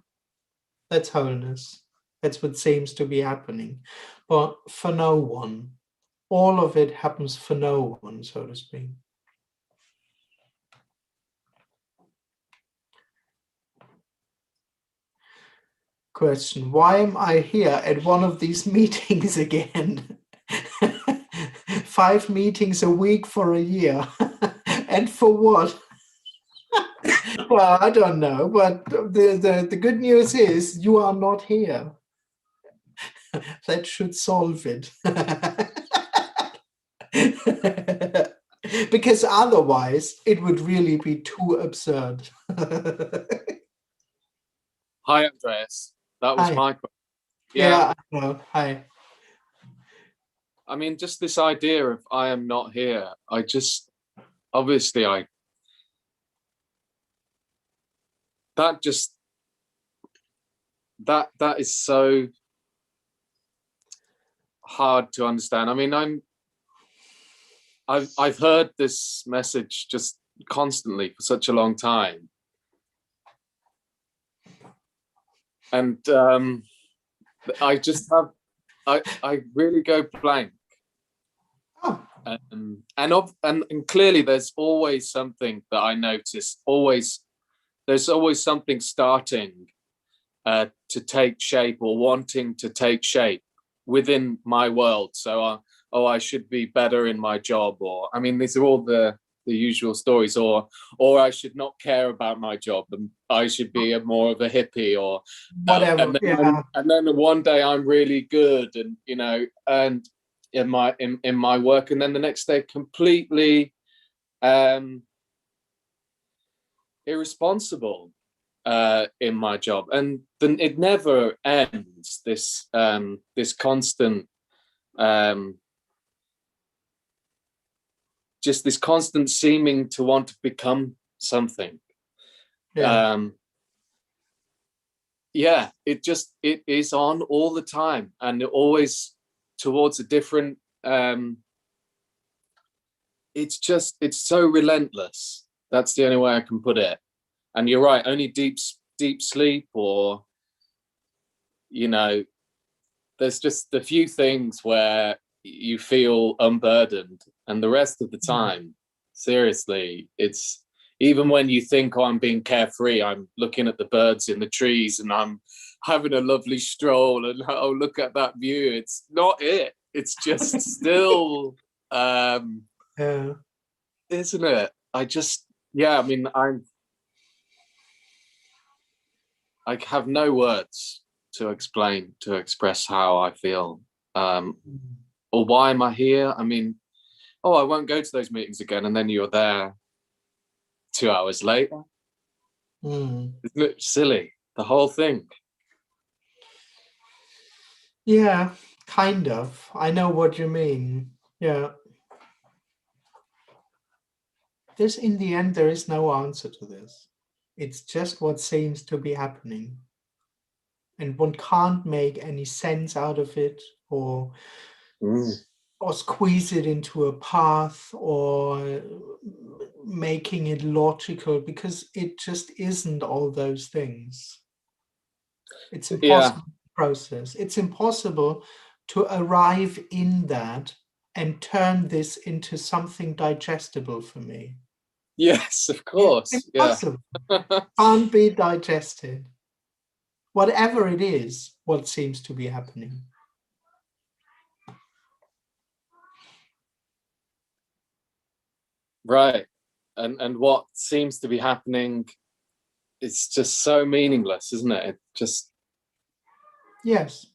That's wholeness. That's what seems to be happening. But for no one. All of it happens for no one, so to speak. Question, why am I here at one of these meetings again? 5 meetings a week for a year. And for what? Well, I don't know, but the good news is you are not here. That should solve it. Because otherwise it would really be too absurd. Hi, Andreas. That was Hi. my question. Yeah, I know. Hi. I mean, just this idea of I am not here. I just, obviously, that is so hard to understand. I mean, I've heard this message just constantly for such a long time. And I just have, I really go blank. Oh. And clearly there's always something that I notice, always there's always something starting to take shape or wanting to take shape within my world. So, I should be better in my job, or I mean, these are all the usual stories, or I should not care about my job, and I should be more of a hippie, or whatever. and then one day I'm really good, and and in my work, and then the next day completely irresponsible in my job, and then it never ends. This constant just this constant seeming to want to become something. It is on all the time, and always towards a different it's so relentless. That's the only way I can put it. And you're right, only deep sleep, or there's just a few things where you feel unburdened, and the rest of the time, seriously, it's even when you think, I'm being carefree, I'm looking at the birds in the trees and I'm having a lovely stroll, and look at that view. It's not it. It's just still isn't it? I have no words to express how I feel, or why am I here? I mean, I won't go to those meetings again, and then you're there 2 hours later. Isn't it silly, the whole thing? Yeah, kind of. I know what you mean. Yeah. In the end, there is no answer to this. It's just what seems to be happening. And one can't make any sense out of it, or squeeze it into a path, or making it logical, because it just isn't all those things. It's impossible to process. It's impossible to arrive in that and turn this into something digestible for me. Yes, of course. It's impossible. Can't be digested. Whatever it is, what seems to be happening. Right. And what seems to be happening, it's just so meaningless, isn't it? It just... Yes,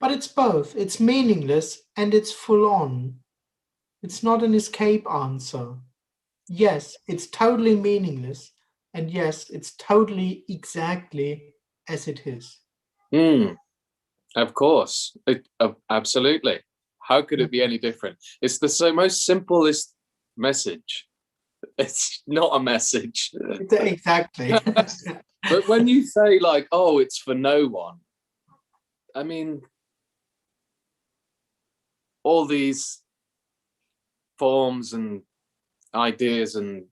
but it's both. It's meaningless and it's full on. It's not an escape answer. Yes, it's totally meaningless, and yes, it's totally exactly as it is. Of course. Absolutely. How could it be any different? It's the most simplest message. It's not a message. Exactly. But when you say like, it's for no one, I mean, all these forms and ideas and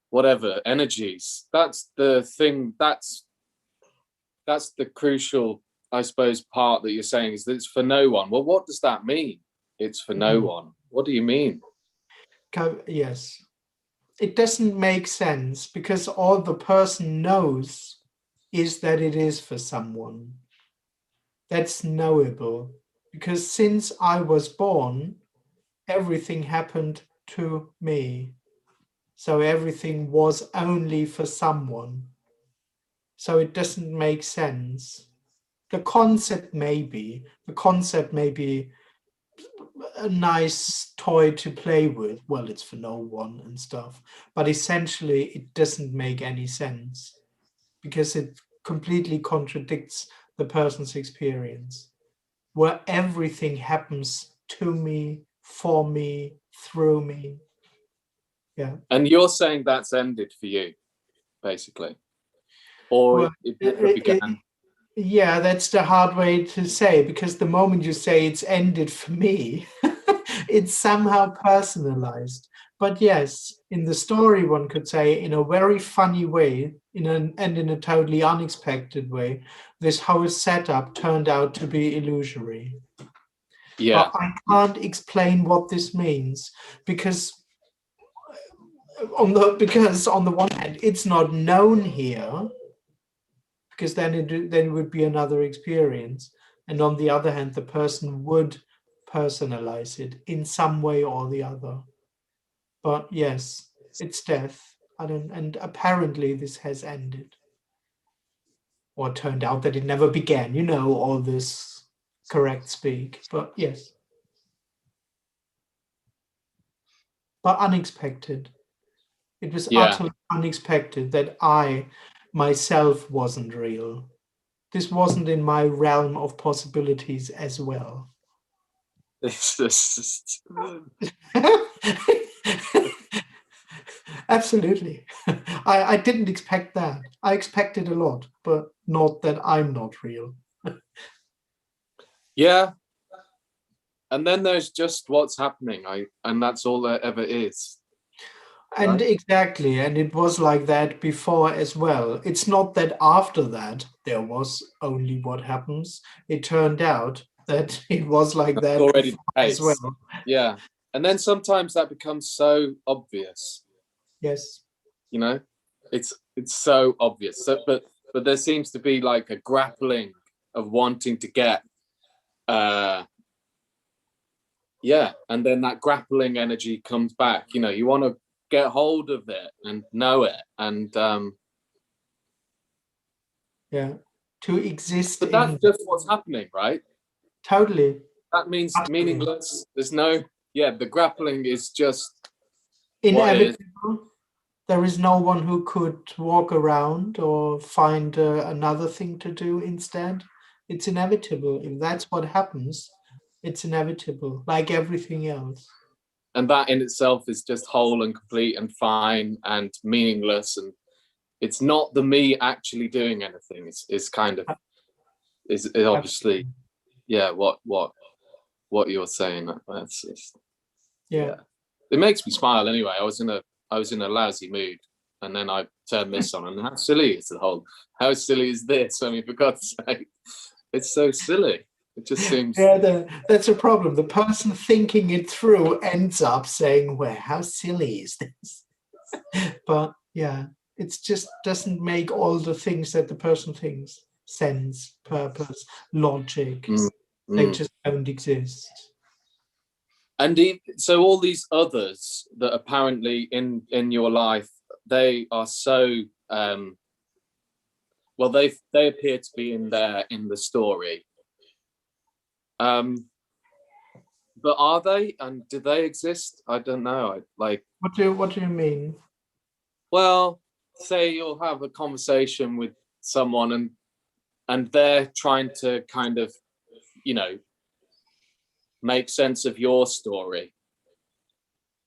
whatever energies, that's the thing, that's the crucial, I suppose, part that you're saying, is that it's for no one. Well, what does that mean? It's for no one. What do you mean? Yes. It doesn't make sense, because all the person knows is that it is for someone. That's knowable, because since I was born, everything happened to me. So everything was only for someone. So it doesn't make sense. The concept may be a nice toy to play with. Well, it's for no one and stuff. But essentially, it doesn't make any sense, because it completely contradicts the person's experience, where everything happens to me, for me, through me. Yeah. And you're saying that's ended for you, basically? Or it began? Yeah, that's the hard way to say, because the moment you say it's ended for me, it's somehow personalized. But yes, in the story, one could say, in a very funny way, in a totally unexpected way, this whole setup turned out to be illusory. Yeah. But I can't explain what this means, because because on the one hand, it's not known here, because then it would be another experience. And on the other hand, the person would personalize it in some way or the other. But yes, it's death. And apparently this has ended. Or it turned out that it never began, all this correct speak. But yes. But unexpected. It was utterly unexpected that I myself wasn't real. This wasn't in my realm of possibilities as well. Absolutely. I didn't expect that. I expected a lot, but not that I'm not real. Yeah. And then there's just what's happening, and that's all there ever is. And Right? exactly, and it was like that before as well. It's not that after that there was only what happens. It turned out that it was like that Already the as case. well. Yeah. And then sometimes that becomes so obvious. Yes. It's so obvious. But there seems to be like a grappling of wanting to get and then that grappling energy comes back. You want to get hold of it and know it, and to exist. But that's just what's happening, right? Totally. That means Absolutely. meaningless. There's no the grappling is just inevitable. There is no one who could walk around or find another thing to do instead. It's inevitable. If that's what happens, it's inevitable, like everything else. And that in itself is just whole and complete and fine and meaningless, and it's not the me actually doing anything. It's kind of is obviously what you're saying. That's just, yeah. It makes me smile anyway. I was in a lousy mood, and then I turned this on, and how silly is the whole? How silly is this? I mean, for God's sake, it's so silly. It just seems. Yeah, that's a problem. The person thinking it through ends up saying, "Well, how silly is this?" But yeah, it just doesn't make all the things that the person thinks sense, purpose, logic. They just don't exist. And so all these others that apparently in your life, they are so well, they appear to be in the story. But are they, and do they exist? I don't know. What do you mean? Well, say you'll have a conversation with someone and they're trying to kind of, make sense of your story.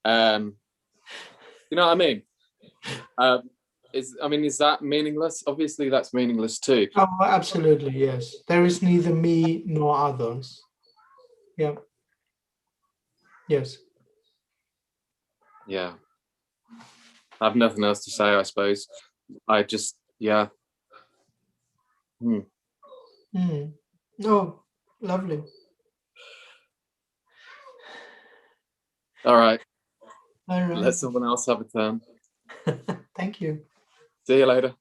You know what I mean? Is that meaningless? Obviously that's meaningless too. Oh, absolutely, yes. There is neither me nor others. Yeah. Yes. Yeah. I have nothing else to say, I suppose. I just, yeah. Oh, lovely. All right. All right. Let someone else have a turn. Thank you. See you later.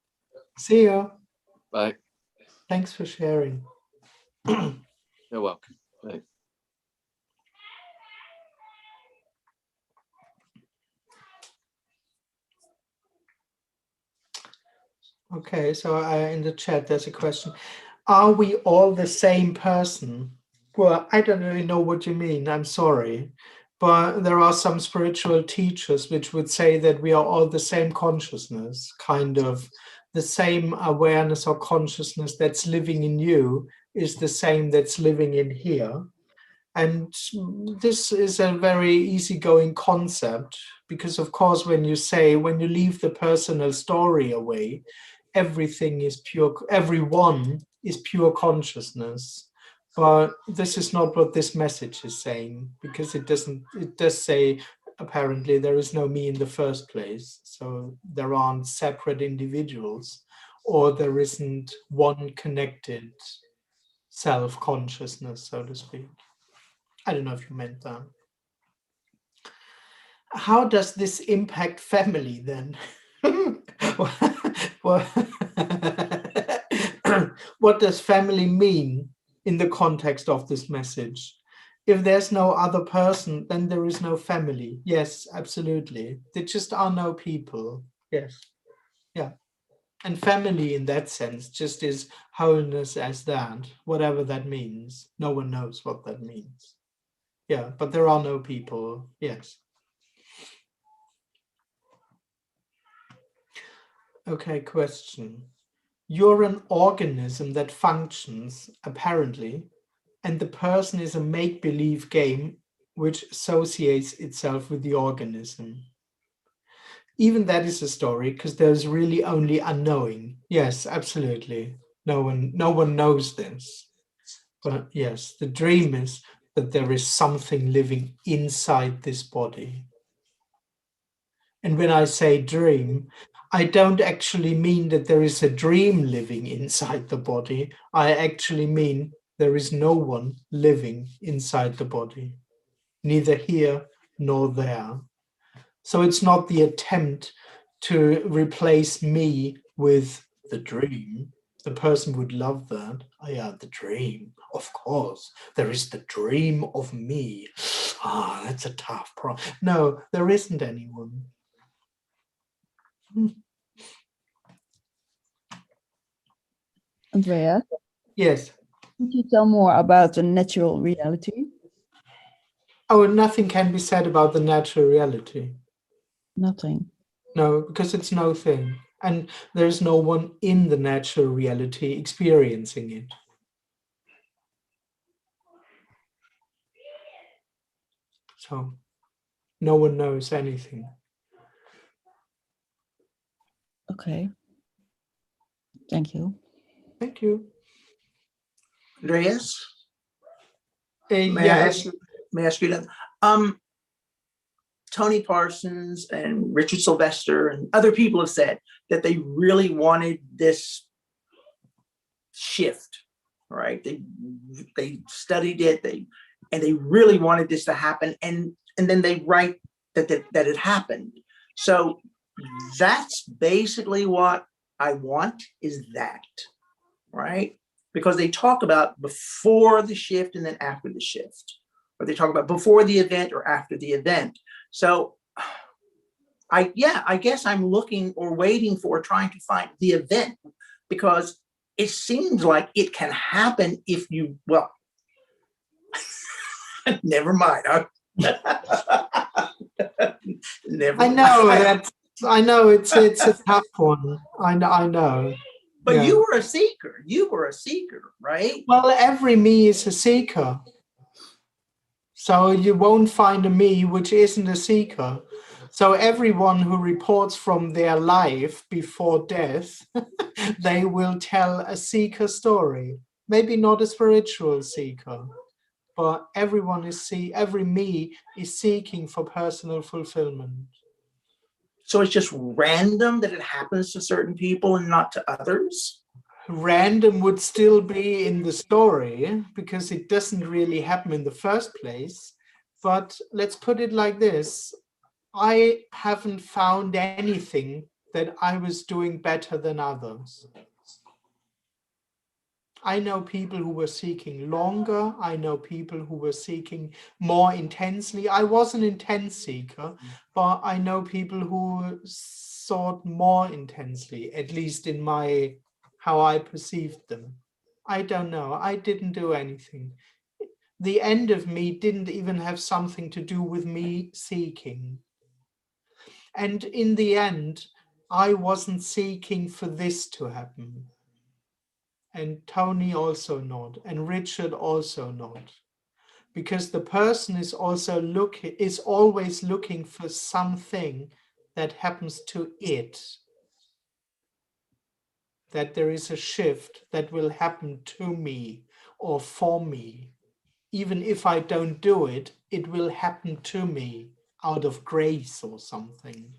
See you. Bye. Thanks for sharing. You're welcome. Bye. Okay, so in the chat there's a question. Are we all the same person? Well, I don't really know what you mean. I'm sorry. But there are some spiritual teachers which would say that we are all the same consciousness, kind of the same awareness or consciousness that's living in you is the same that's living in here. And this is a very easygoing concept because, of course, when you leave the personal story away, everything is pure, everyone is pure consciousness. But this is not what this message is saying, because it does say, apparently, there is no me in the first place. So there aren't separate individuals, or there isn't one connected self-consciousness, so to speak. I don't know if you meant that. how does this impact family then? Well, what does family mean in the context of this message? If there's no other person, then there is no family. Yes, absolutely. There just are no people. Yes. Yeah. And family in that sense just is wholeness as that, whatever that means. No one knows what that means. Yeah, but there are no people. Yes. Okay, question. You're an organism that functions, apparently, and the person is a make-believe game which associates itself with the organism. Even that is a story, because there's really only unknowing. Yes, absolutely. No one knows this. But yes, the dream is that there is something living inside this body. And when I say dream, I don't actually mean that there is a dream living inside the body. I actually mean there is no one living inside the body, neither here nor there. So it's not the attempt to replace me with the dream. The person would love that. Oh yeah, the dream, of course. There is the dream of me. Ah, that's a tough problem. No, there isn't anyone. Andreas, Yes. could you tell more about the natural reality? Oh, nothing can be said about the natural reality. Nothing. No, because it's no thing. And there's no one in the natural reality experiencing it. So no one knows anything. Okay. Thank you. Thank you. Andreas, may Yes. I ask you that? Tony Parsons and Richard Sylvester and other people have said that they really wanted this shift, right? They studied it, they really wanted this to happen, and then they write that it happened. So that's basically what I want, is that, right? Because they talk about before the shift and then after the shift, or they talk about before the event or after the event. So I guess I'm looking or waiting for, trying to find the event, because it seems like it can happen if you, well, never mind. Never I know mind. that. I know it's a tough one. I know. But Yeah. you were a seeker. You were a seeker, right? Well, every me is a seeker. So you won't find a me which isn't a seeker. So everyone who reports from their life before death, they will tell a seeker story. Maybe not a spiritual seeker, but every me is seeking for personal fulfillment. So it's just random that it happens to certain people and not to others? Random would still be in the story because it doesn't really happen in the first place. But let's put it like this. I haven't found anything that I was doing better than others. I know people who were seeking longer. I know people who were seeking more intensely. I was an intense seeker, but I know people who sought more intensely, at least in how I perceived them. I don't know. I didn't do anything. The end of me didn't even have something to do with me seeking. And in the end, I wasn't seeking for this to happen. And Tony also not, and Richard also not. Because the person is always looking for something that happens to it. That there is a shift that will happen to me or for me. Even if I don't do it, it will happen to me out of grace or something.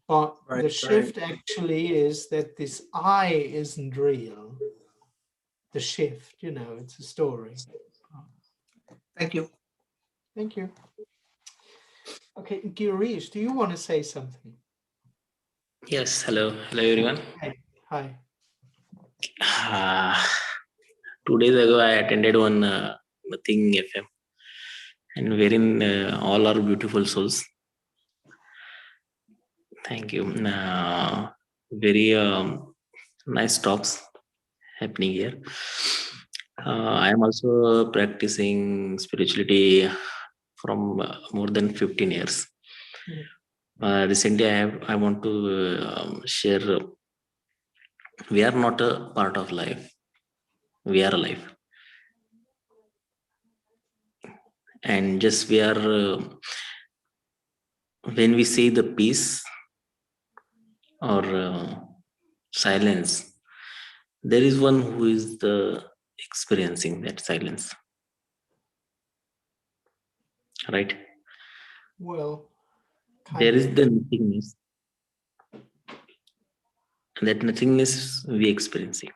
But the shift actually is that this I isn't real. The shift, it's a story. Thank you. Thank you. Okay, Girish, do you want to say something? Yes, hello everyone. Hi. 2 days ago, I attended one Nothing FM, and wherein all are beautiful souls. Thank you. Very nice talks happening here. I am also practicing spirituality from more than 15 years. Recently, I want to share. We are not a part of life. We are alive, and just we are. When we say the peace or silence, there is one who is the experiencing that silence, right? Well, There is the nothingness, and that nothingness we experiencing.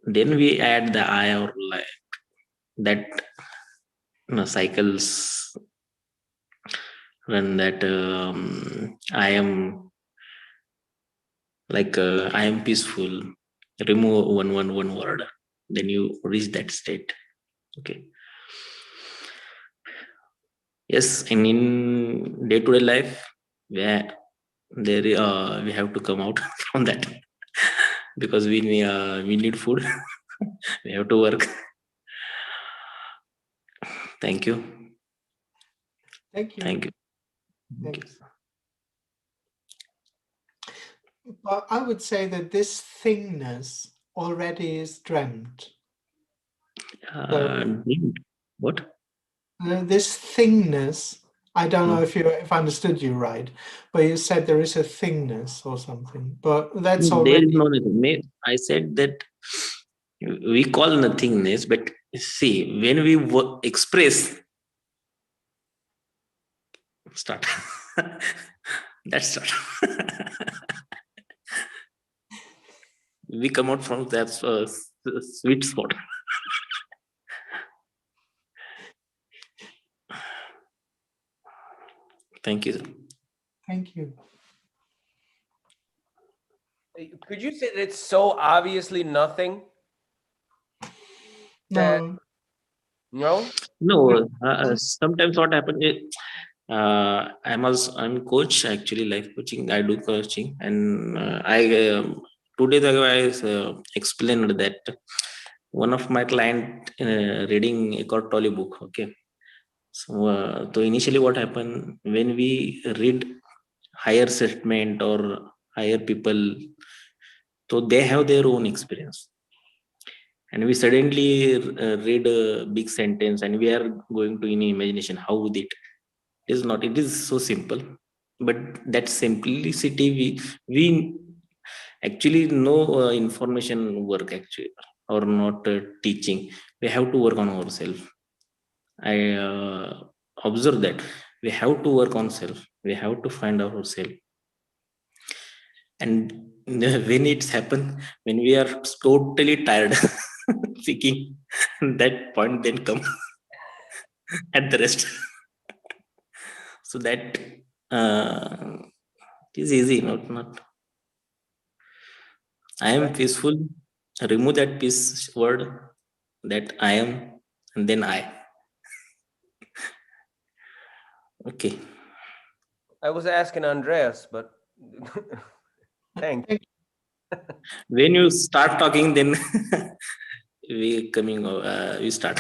Then we add the I or like that cycles when that I am like I am peaceful. Remove one word, then you reach that state. Okay. Yes, and in day-to-day life, where there we have to come out from that because we need food. We have to work. Thank you. Thank you. Thank you. Thanks. But I would say that this thingness already is dreamt. What? This thingness, I don't know if I understood you right, but you said there is a thingness or something, but that's already... There is no nothing. I said that we call nothingness, but see, when we express, start. That's start. We come out from that sweet spot. Thank you. Thank you. Could you say that it's so obviously nothing? No. No? No. Sometimes what happens is I'm coach actually, life coaching. I do coaching, and I 2 days ago I explained that one of my client reading Eckhart Tolle book. Okay, so initially what happened when we read higher statement or higher people, so they have their own experience, and we suddenly read a big sentence, and we are going to in imagination how it is not. It is so simple, but that simplicity we actually no information work actually or not teaching. We have to work on ourselves. I observe that we have to work on self. We have to find ourselves, and when it's happened, when we are totally tired, seeking that point, then come at the rest. So that is easy, not. I am peaceful. Remove that peace word, that I am, and then I. Okay. I was asking Andreas, but thanks. When you start talking, then we start.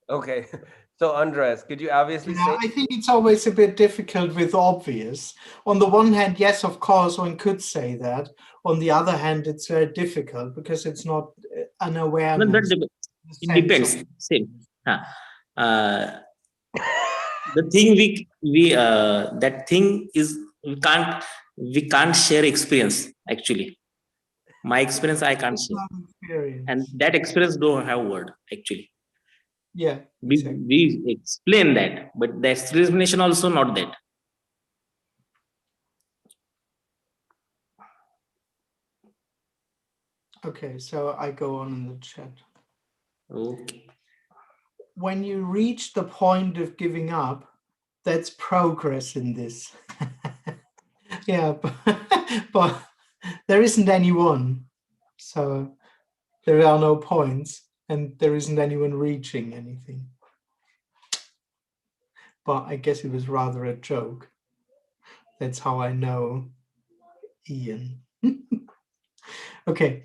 Okay. So Andreas, could you obviously say? I think it's always a bit difficult with obvious. On the one hand, yes, of course, one could say that. On the other hand, it's very difficult because it's not an awareness. It depends. Same. The thing we that thing is we can't share experience actually. My experience I can't share, and that experience don't have word actually. Yeah, exactly. We explain that, but the explanation also not that. Okay, so I go on in the chat. Okay. when you reach the point of giving up, that's progress in this. Yeah, but there isn't anyone. So there are no points and there isn't anyone reaching anything. But I guess it was rather a joke. That's how I know Ian. Okay,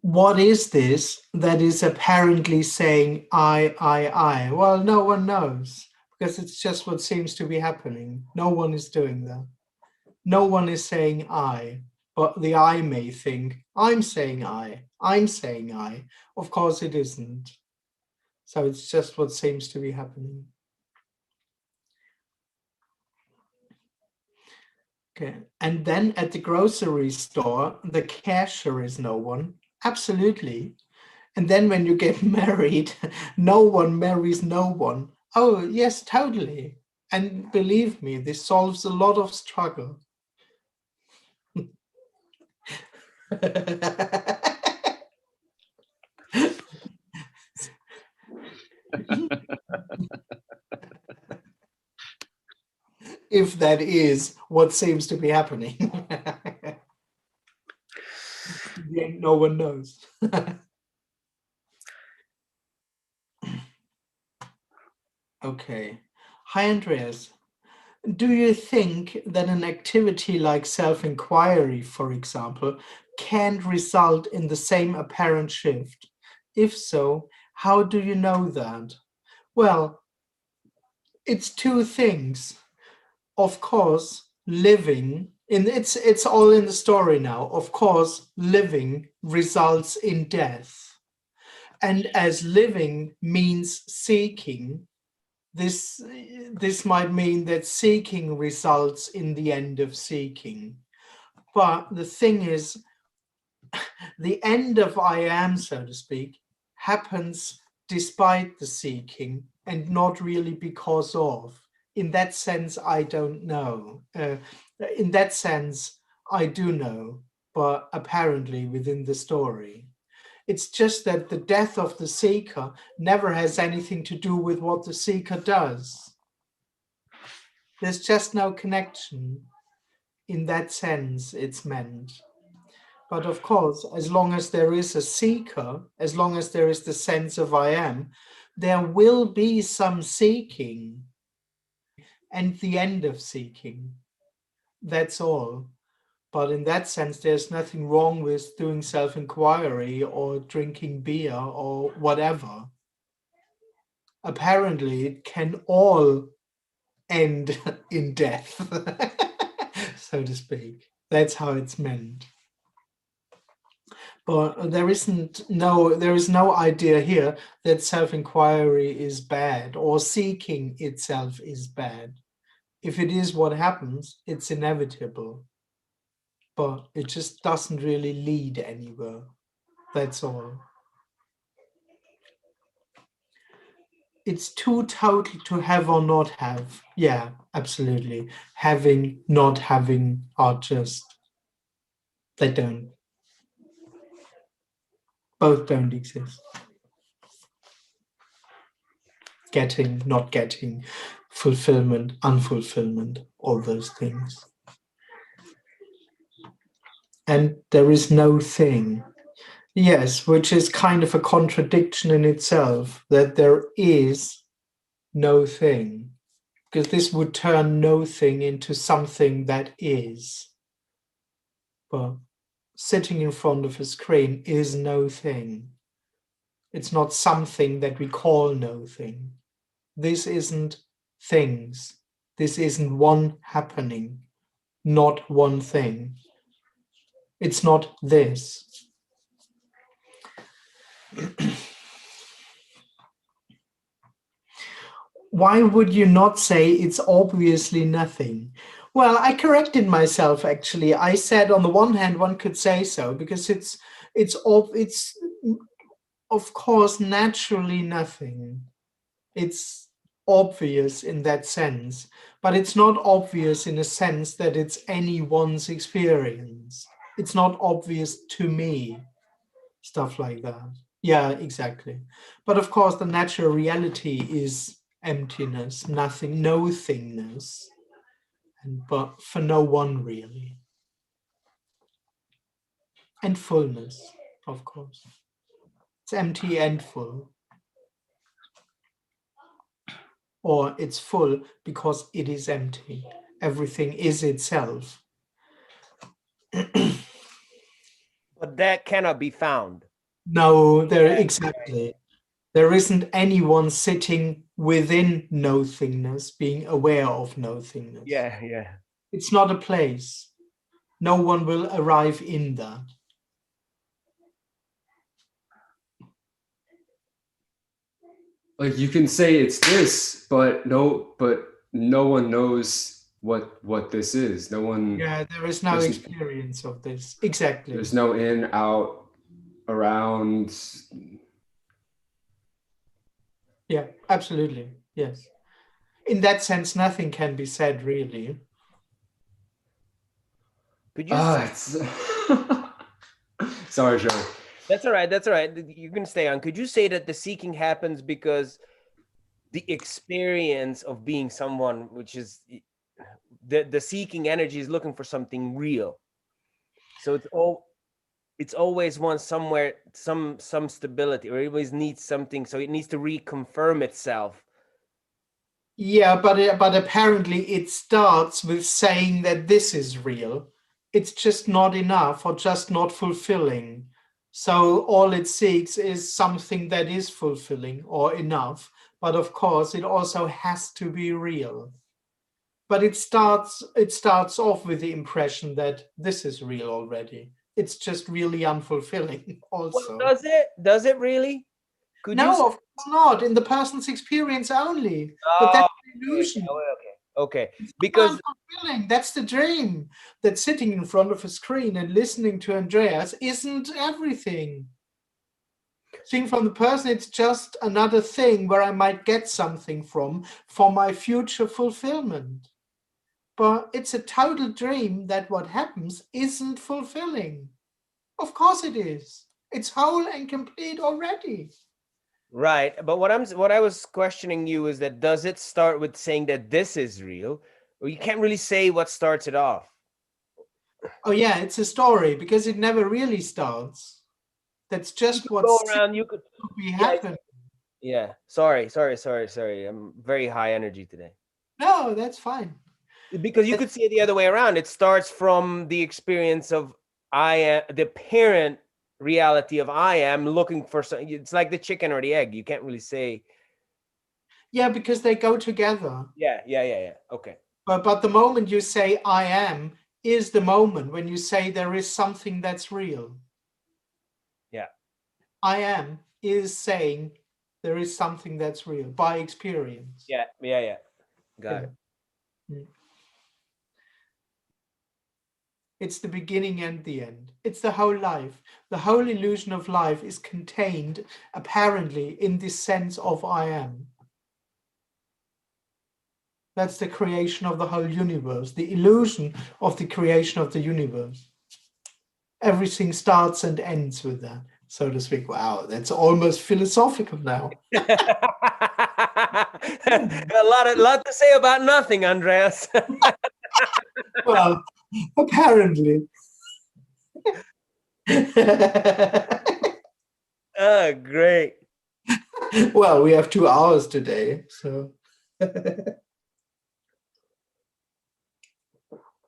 what is this that is apparently saying I? Well, no one knows, because it's just what seems to be happening. No one is doing that. No one is saying I, but the I may think, I'm saying I'm saying I. Of course it isn't. So it's just what seems to be happening. Okay, and then at the grocery store, the cashier is no one. Absolutely. And then when you get married, no one marries no one. Oh, yes, totally. And believe me, this solves a lot of struggle. If that is what seems to be happening. No one knows. Okay. Hi, Andreas. Do you think that an activity like self-inquiry, for example, can result in the same apparent shift? If so, how do you know that? Well, it's two things. Of course, living, it's all in the story now. Of course, living results in death. And as living means seeking, this might mean that seeking results in the end of seeking. But the thing is, the end of I am, so to speak, happens despite the seeking and not really because of. In that sense, I don't know. In that sense, I do know, but apparently within the story. It's just that the death of the seeker never has anything to do with what the seeker does. There's just no connection. In that sense, it's meant. But of course, as long as there is a seeker, as long as there is the sense of I am, there will be some seeking and the end of seeking. That's all. But in that sense, there's nothing wrong with doing self-inquiry or drinking beer or whatever. Apparently, it can all end in death, so to speak. That's how it's meant. But there is no idea here that self-inquiry is bad or seeking itself is bad. If it is what happens, it's inevitable. But it just doesn't really lead anywhere. That's all. It's too total to have or not have. Yeah, absolutely. Having, not having are just, they don't. Both don't exist. Getting, not getting, fulfillment, unfulfillment, all those things. And there is no thing. Yes, which is kind of a contradiction in itself, that there is no thing, because this would turn no thing into something that is. But sitting in front of a screen is no thing. It's not something that we call no thing. This isn't things. This isn't one happening, not one thing. It's not this. Why would you not say it's obviously nothing? Well, I corrected myself, actually. I said on the one hand, one could say so, because it's of course naturally nothing. It's obvious in that sense, but it's not obvious in a sense that it's anyone's experience. It's not obvious to me, stuff like that. Yeah, exactly. But of course, the natural reality is emptiness, nothing, nothingness, but for no one really. And fullness, of course. It's empty and full. Or it's full because it is empty. Everything is itself. But that cannot be found. No, exactly. There isn't anyone sitting within nothingness, being aware of nothingness. Yeah, yeah. It's not a place. No one will arrive in that. Like you can say it's this, but no one knows what this is. No one. Yeah, there is no experience of this. Exactly. There's no in, out, around. Yeah, absolutely. Yes. In that sense, nothing can be said really. Could you? Sorry, Joe. That's all right. That's all right. You can stay on. Could you say that the seeking happens because the experience of being someone, which is the seeking energy, is looking for something real. So it's always wants somewhere some stability, or it always needs something. So it needs to reconfirm itself. Yeah, but apparently it starts with saying that this is real. It's just not enough or just not fulfilling. So all it seeks is something that is fulfilling or enough. But of course, it also has to be real. But it starts off with the impression that this is real already. It's just really unfulfilling also. Well, does it really? No, of course not. In the person's experience only. But that's an illusion. Okay. Because unfulfilling. That's the dream. That sitting in front of a screen and listening to Andreas isn't everything. Seeing from the person, it's just another thing where I might get something from for my future fulfillment. But it's a total dream that what happens isn't fulfilling. Of course it is. It's whole and complete already. Right, but what I was questioning you is that does it start with saying that this is real, or you can't really say what starts it off? Oh yeah, it's a story because it never really starts. That's just what go around. You could be happening. Yeah. Sorry. I'm very high energy today. No, that's fine. Because you could see it the other way around. It starts from the experience of I am the parent reality of I am looking for something. It's like the chicken or the egg. You can't really say. Yeah, because they go together. Yeah. Okay. But the moment you say I am is the moment when you say there is something that's real. Yeah. I am is saying there is something that's real by experience. Yeah. Got it. It's the beginning and the end. It's the whole life. The whole illusion of life is contained, apparently, in this sense of I am. That's the creation of the whole universe, the illusion of the creation of the universe. Everything starts and ends with that, so to speak. Wow, that's almost philosophical now. A lot to say about nothing, Andreas. Well, apparently. Oh, great. Well, we have 2 hours today, so.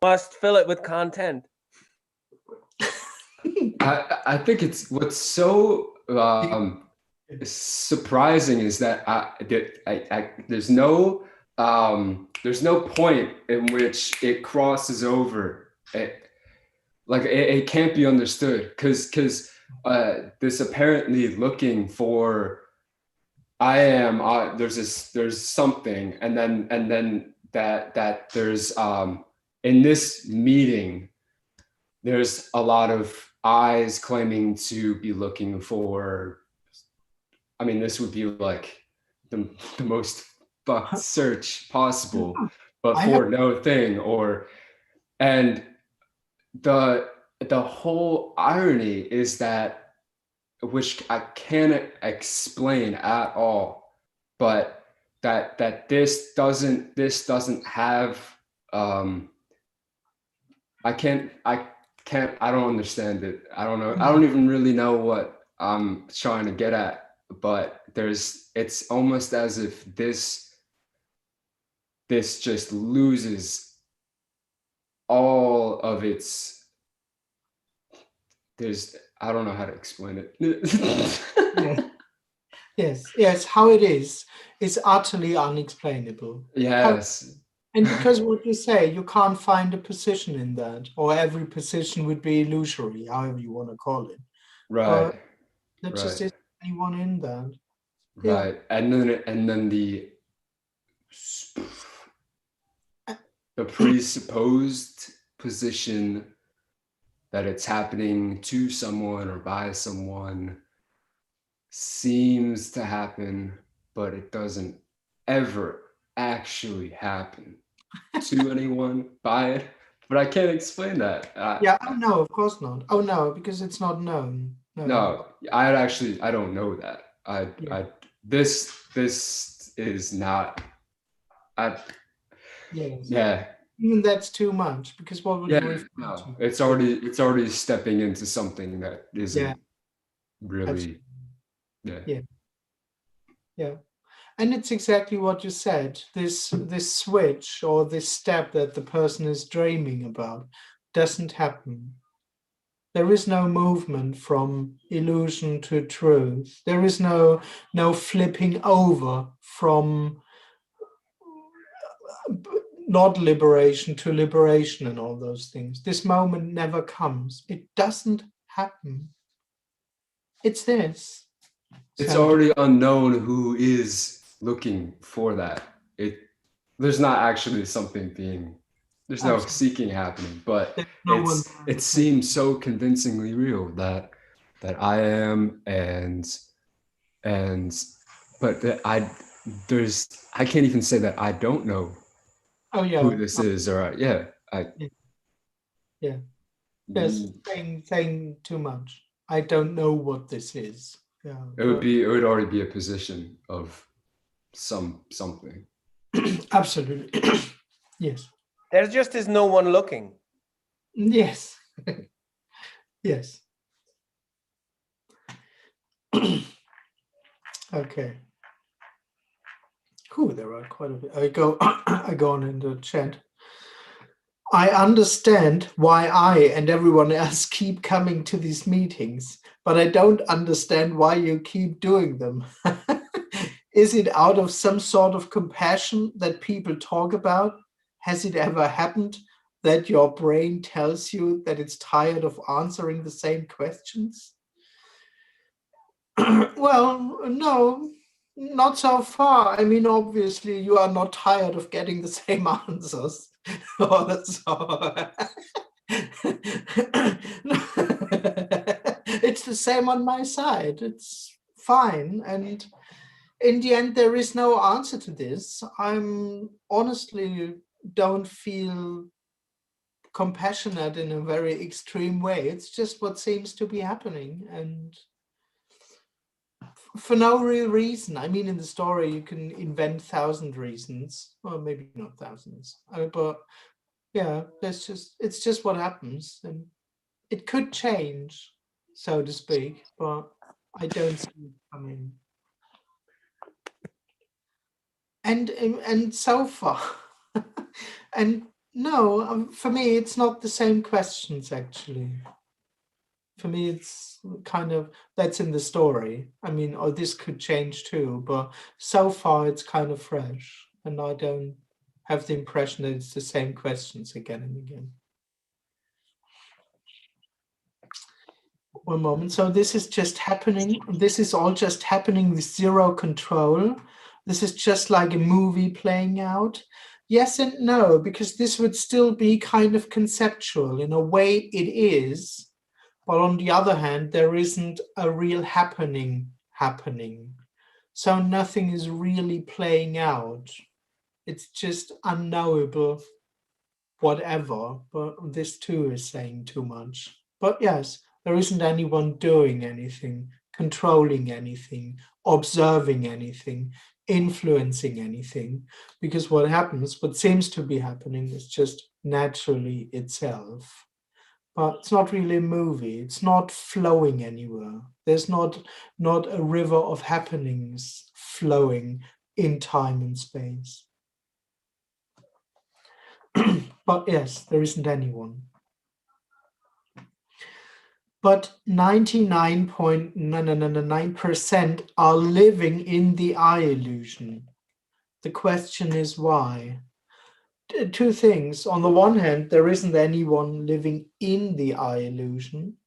Must fill it with content. I think it's what's so surprising is that there's no point in which it crosses over. It can't be understood because this apparently looking for I am there's something and then that there's in this meeting there's a lot of eyes claiming to be looking for. I mean, this would be like the most fucked search possible, but for no thing. And the whole irony is that which I can't explain at all, but that this doesn't have I don't understand it. I don't know. I don't even really know what I'm trying to get at, but it's almost as if this just loses all of its, I don't know how to explain it. Yes, how it is utterly unexplainable. Yes. And because what you say, you can't find a position in that, or every position would be illusory, however you want to call it. Right. There Right. just isn't anyone in that. Right. Yeah. And then the presupposed position that it's happening to someone or by someone seems to happen, but it doesn't ever actually happen to anyone by it. But I can't explain that. No, of course not. Oh no, because it's not known. No, I don't know that. This is not. Yeah. Even that's too much, because what would you refer to? It's already stepping into something that isn't really. Absolutely. Yeah. And it's exactly what you said. This switch or this step that the person is dreaming about doesn't happen. There is no movement from illusion to truth. There is no flipping over from not liberation to liberation and all those things. This moment never comes. It doesn't happen. It's this. It's already unknown who is looking for that. There's not actually something being, there's no seeking happening, but it seems so convincingly real that I am but that I can't even say that I don't know who this is, or Yes, saying too much. I don't know what this is. Yeah, it would already be a position of something. Absolutely. Yes. There just is no one looking. Yes. Yes. Okay. Cool. There are quite a bit. I go on in the chat. I understand why I and everyone else keep coming to these meetings, but I don't understand why you keep doing them. Is it out of some sort of compassion that people talk about? Has it ever happened that your brain tells you that it's tired of answering the same questions? Well, no, not so far. I mean, obviously, you are not tired of getting the same answers. It's the same on my side. It's fine. And in the end, there is no answer to this. I'm honestly don't feel compassionate in a very extreme way. It's just what seems to be happening. And for no real reason. I mean, in the story, you can invent 1,000 reasons, or maybe not thousands, but yeah, it's just what happens, and it could change, so to speak, but I don't see it coming. And so far, and no, for me, it's not the same questions actually. For me, it's kind of, that's in the story. I mean, this could change too, but so far it's kind of fresh, and I don't have the impression that it's the same questions again and again. One moment. So this is just happening. This is all just happening with zero control. This is just like a movie playing out. Yes and no, because this would still be kind of conceptual. In a way it is. But on the other hand, there isn't a real happening. So nothing is really playing out. It's just unknowable, whatever. But this too is saying too much. But yes, there isn't anyone doing anything controlling anything, observing anything, influencing anything, because what seems to be happening is just naturally itself. But it's not really a movie. It's not flowing anywhere. There's not a river of happenings flowing in time and space. But yes, there isn't anyone. But 99.9% are living in the I illusion. The question is why? Two things. On the one hand, there isn't anyone living in the I illusion.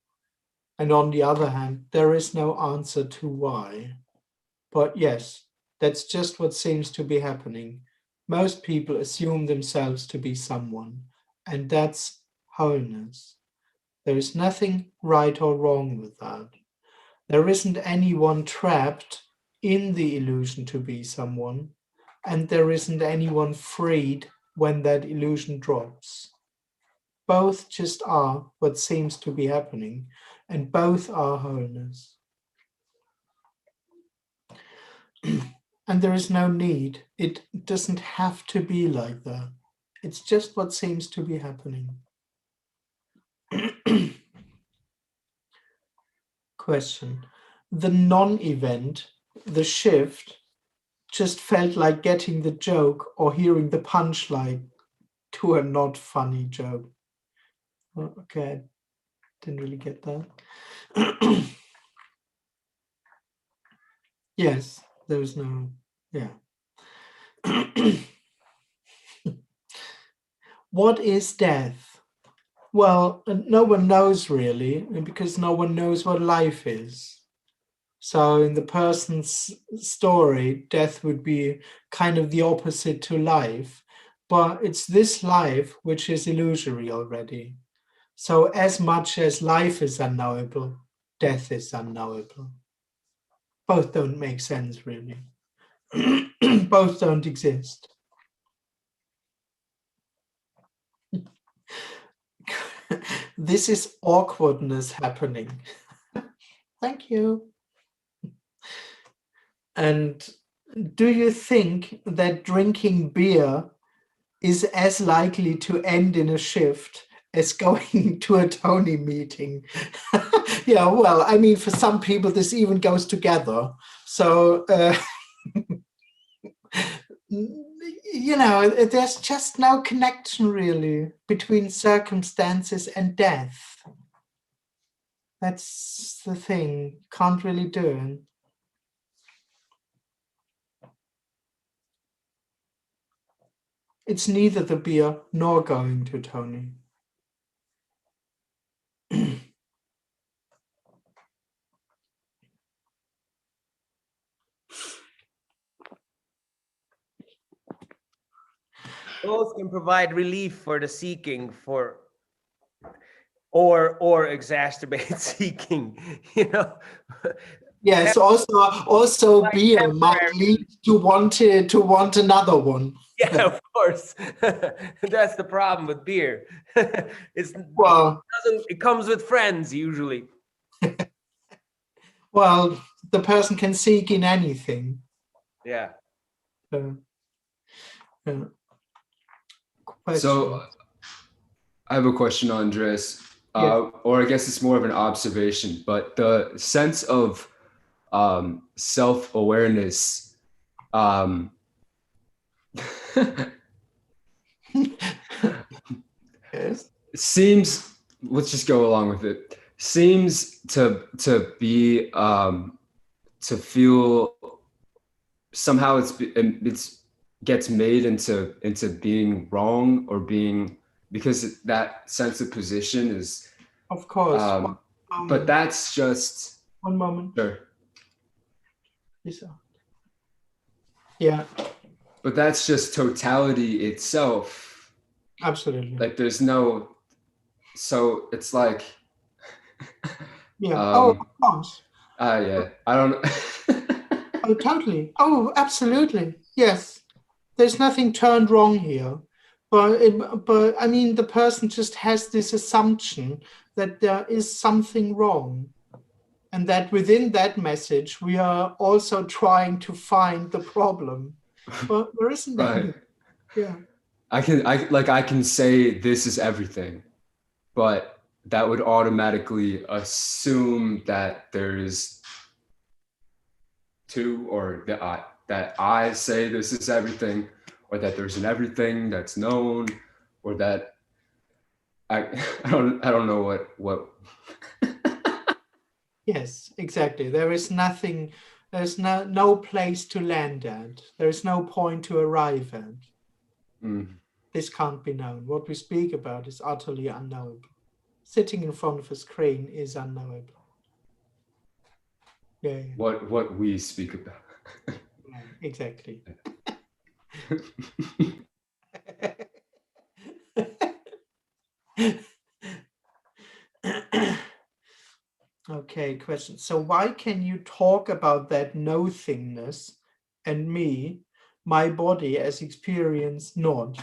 And on the other hand, there is no answer to why. But yes, that's just what seems to be happening. Most people assume themselves to be someone, and that's wholeness. There is nothing right or wrong with that. There isn't anyone trapped in the illusion to be someone, and there isn't anyone freed when that illusion drops. Both just are what seems to be happening, and both are wholeness. And there is no need. It doesn't have to be like that. It's just what seems to be happening. Question. The non-event, the shift, just felt like getting the joke or hearing the punchline to a not funny joke. Okay, didn't really get that. Yes, there's no, yeah. What is death? Well, no one knows really, because no one knows what life is. So in the person's story, death would be kind of the opposite to life, but it's this life which is illusory already. So as much as life is unknowable, death is unknowable. Both don't make sense really. Both don't exist. This is awkwardness happening. Thank you. And do you think that drinking beer is as likely to end in a shift as going to a Tony meeting? Yeah, well, I mean, for some people, this even goes together. So, you know, there's just no connection really between circumstances and death. That's the thing. Can't really do it. It's neither the beer nor going to Tony. Both can provide relief for the seeking for, or exacerbate seeking, you know. Yes, also beer might lead to want another one. Yeah, of course. That's the problem with beer. It comes with friends usually. Well, the person can seek in anything. Yeah. So I have a question, Andreas, or I guess it's more of an observation, but the sense of self-awareness seems, let's just go along with it, seems to be to feel somehow it's gets made into being wrong or being, because that sense of position is, of course, but that's just one moment. Sure. Yeah, but that's just totality itself. Absolutely. Like there's no, so it's like of course. Yeah, I don't Oh, totally. Oh, absolutely. Yes. There's nothing turned wrong here. But I mean, the person just has this assumption that there is something wrong. And that within that message, we are also trying to find the problem. But there isn't Right. any. Yeah. I can say this is everything, but that would automatically assume that there is two, or that I say this is everything, or that there's an everything that's known, or that I don't know what. Yes, exactly. There is nothing, there's no place to land at. There is no point to arrive at. This can't be known. What we speak about is utterly unknowable. Sitting in front of a screen is unknowable. Yeah. What we speak about. Yeah, exactly. Okay, question. So why can you talk about that nothingness and me, my body as experience not?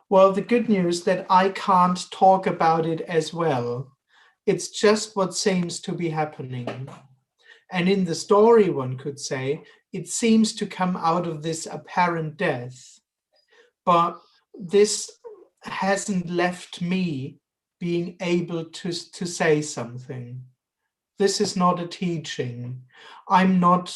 Well, the good news that I can't talk about it as well. It's just what seems to be happening. And in the story, one could say, it seems to come out of this apparent death. But this hasn't left me being able to say something. This is not a teaching. I'm not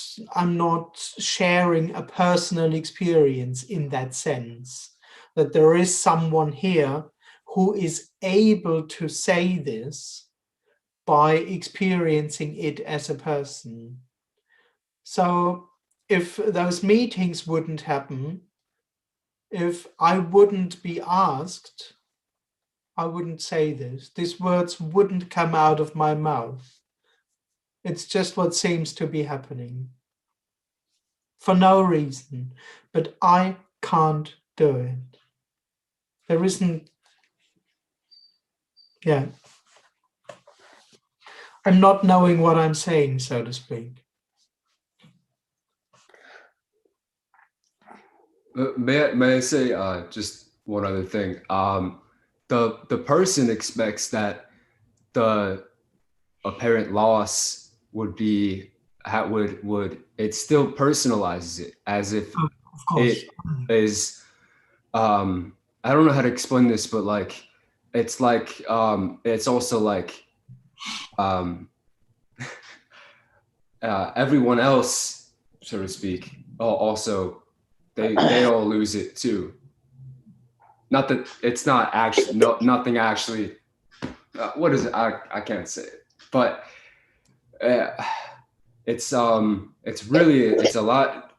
sharing a personal experience in that sense, that there is someone here who is able to say this by experiencing it as a person. So if those meetings wouldn't happen, if I wouldn't be asked, I wouldn't say this. These words wouldn't come out of my mouth. It's just what seems to be happening. For no reason. But I can't do it. There isn't, yeah. I'm not knowing what I'm saying, so to speak. May I say just one other thing? The person expects that the apparent loss would be it still personalizes it as if it is. I don't know how to explain this, but like it's also like everyone else, so to speak, also they all lose it too. Not that it's not actually nothing actually. What is it? I can't say it, but it's a lot.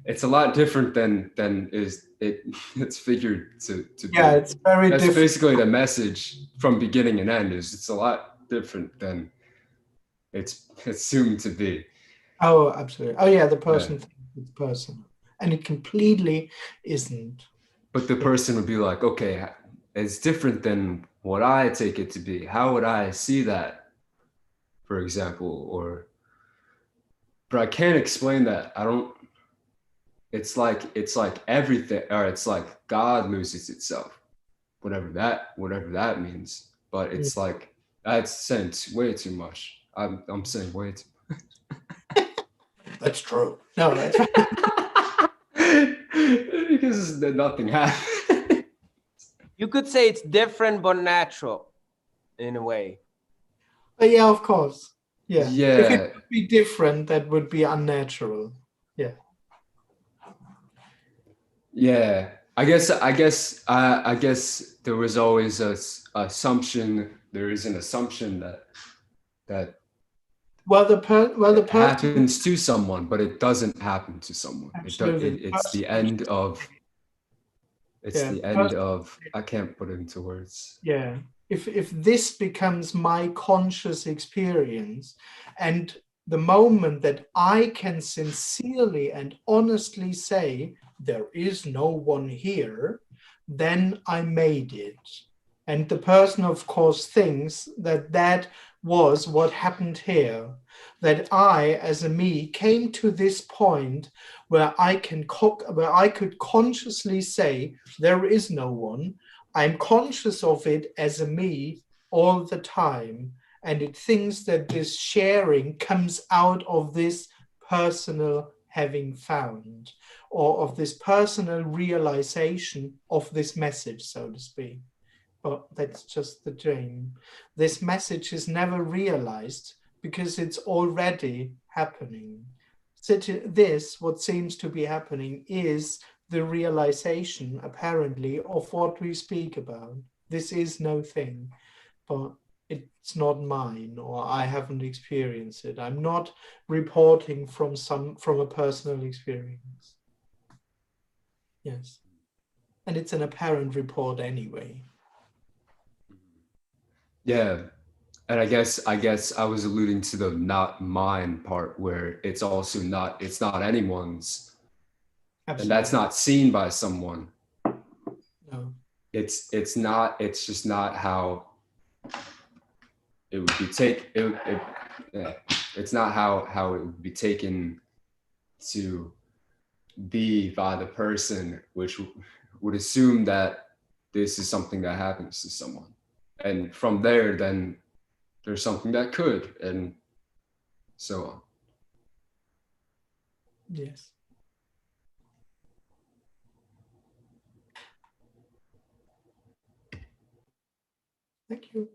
It's a lot different than it's figured to be. Yeah, it's very That's different. basically the message from beginning and end. It's a lot different than it's assumed to be. Oh, absolutely. Oh, yeah, the person thinks it's personal, and it completely isn't. But the person would be like, okay, it's different than what I take it to be. How would I see that, for example? But I can't explain that. I don't. It's like everything, or it's like God loses itself, whatever that means. But it's like that's saying way too much. I'm saying way too much. That's true. No, that's because nothing happened. You could say it's different but natural, in a way. Yeah, of course. Yeah. Yeah. If it would be different, that would be unnatural. Yeah. Yeah. I guess there was always a assumption. There is an assumption that the person happens to someone, but it doesn't happen to someone. Absolutely. It's the end of. It's the end of. I can't put it into words. Yeah. If this becomes my conscious experience, and the moment that I can sincerely and honestly say there is no one here, then I made it. And the person, of course, thinks that that was what happened here, that I, as a me, came to this point where I could consciously say there is no one. I'm conscious of it as a me all the time. and it thinks that this sharing comes out of this personal having found, or of this personal realization of this message, so to speak. But that's just the dream. This message is never realized because it's already happening. So this, what seems to be happening, is the realization, apparently, of what we speak about. This is no thing, but it's not mine, or I haven't experienced it. I'm not reporting from a personal experience. Yes. And it's an apparent report anyway. Yeah. And I guess I was alluding to the not mine part, where it's also not, it's not anyone's. Absolutely. And that's not seen by someone. No. It's just not how it would be it's not how it would be taken to be by the person, which would assume that this is something that happens to someone. And from there, then there's something that could, and so on. Yes. Thank you.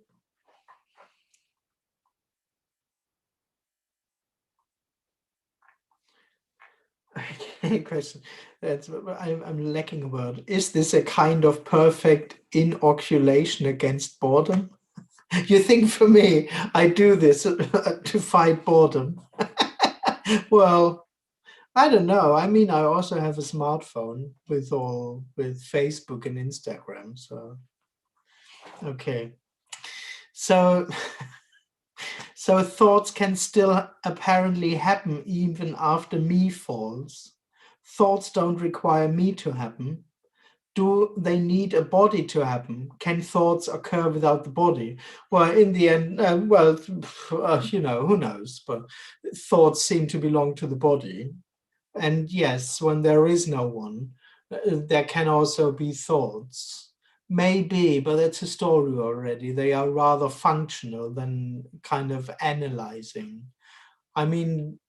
Okay, question. I'm lacking a word. Is this a kind of perfect inoculation against boredom? You think for me, I do this to fight boredom? Well, I don't know. I mean, I also have a smartphone with Facebook and Instagram. So, okay. So thoughts can still apparently happen even after me falls. Thoughts don't require me to happen. Do they need a body to happen? Can thoughts occur without the body? Well, in the end, who knows? But thoughts seem to belong to the body. And yes, when there is no one, there can also be thoughts. Maybe, but that's a story already. They are rather functional than kind of analyzing. I mean,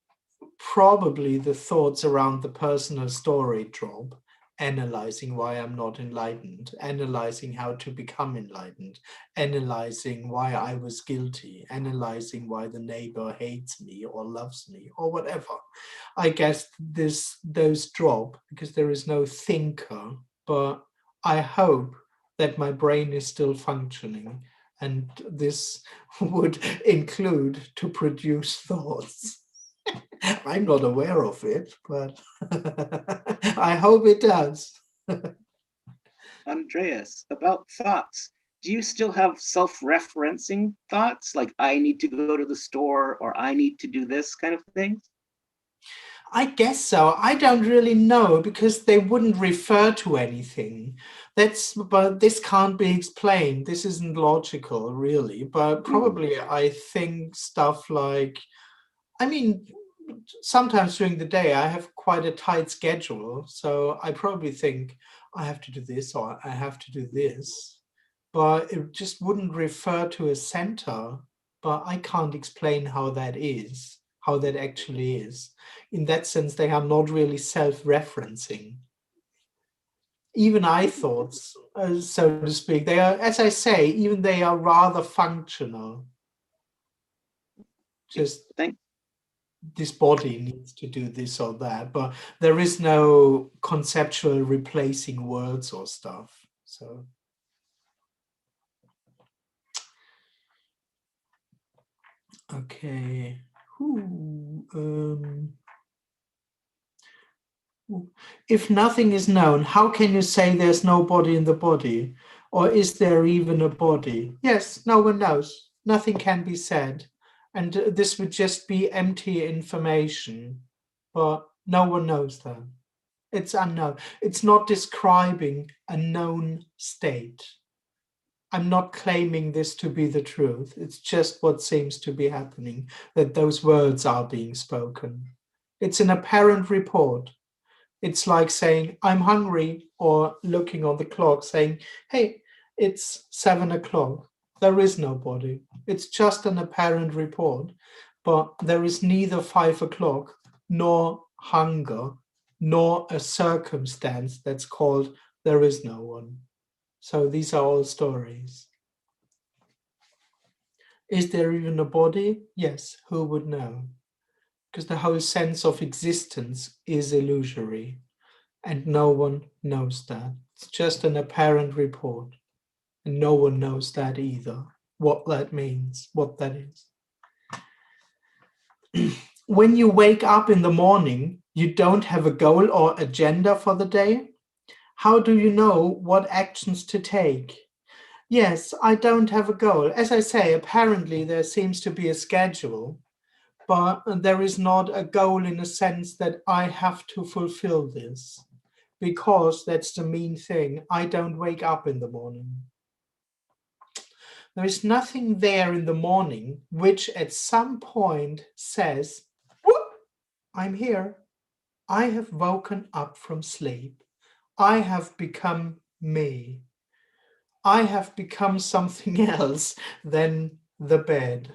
probably the thoughts around the personal story drop, analyzing why I'm not enlightened, analyzing how to become enlightened, analyzing why I was guilty, analyzing why the neighbor hates me or loves me or whatever. I guess those drop because there is no thinker, but I hope that my brain is still functioning, and this would include to produce thoughts. I'm not aware of it, but I hope it does. Andreas, about thoughts, do you still have self-referencing thoughts, like I need to go to the store or I need to do this kind of thing? I guess so. I don't really know because they wouldn't refer to anything. But this can't be explained. This isn't logical, really. But probably I think stuff like, I mean, sometimes during the day I have quite a tight schedule, so I probably think I have to do this or I have to do this, but it just wouldn't refer to a center. But I can't explain how that actually is. In that sense, they are not really self-referencing. Even I thoughts, so to speak, they are, as I say, even they are rather functional. Just this body needs to do this or that, but there is no conceptual replacing words or stuff. So okay. If nothing is known, how can you say there's no body in the body? Or is there even a body? Yes, no one knows. Nothing can be said. And this would just be empty information. But no one knows that. It's unknown. It's not describing a known state. I'm not claiming this to be the truth. It's just what seems to be happening, that those words are being spoken. It's an apparent report. It's like saying, I'm hungry, or looking on the clock saying, hey, it's 7 o'clock. There is no body. It's just an apparent report, but there is neither 5 o'clock, nor hunger, nor a circumstance that's called there is no one. So these are all stories. Is there even a body? Yes, who would know? Because the whole sense of existence is illusory, and no one knows that. It's just an apparent report, and no one knows that either, what that means, what that is. When you wake up in the morning, you don't have a goal or agenda for the day. How do you know what actions to take? Yes, I don't have a goal. As I say, apparently there seems to be a schedule, but there is not a goal in a sense that I have to fulfill this, because that's the mean thing. I don't wake up in the morning. There is nothing there in the morning which at some point says, whoop, I'm here. I have woken up from sleep. I have become me. I have become something else than the bed.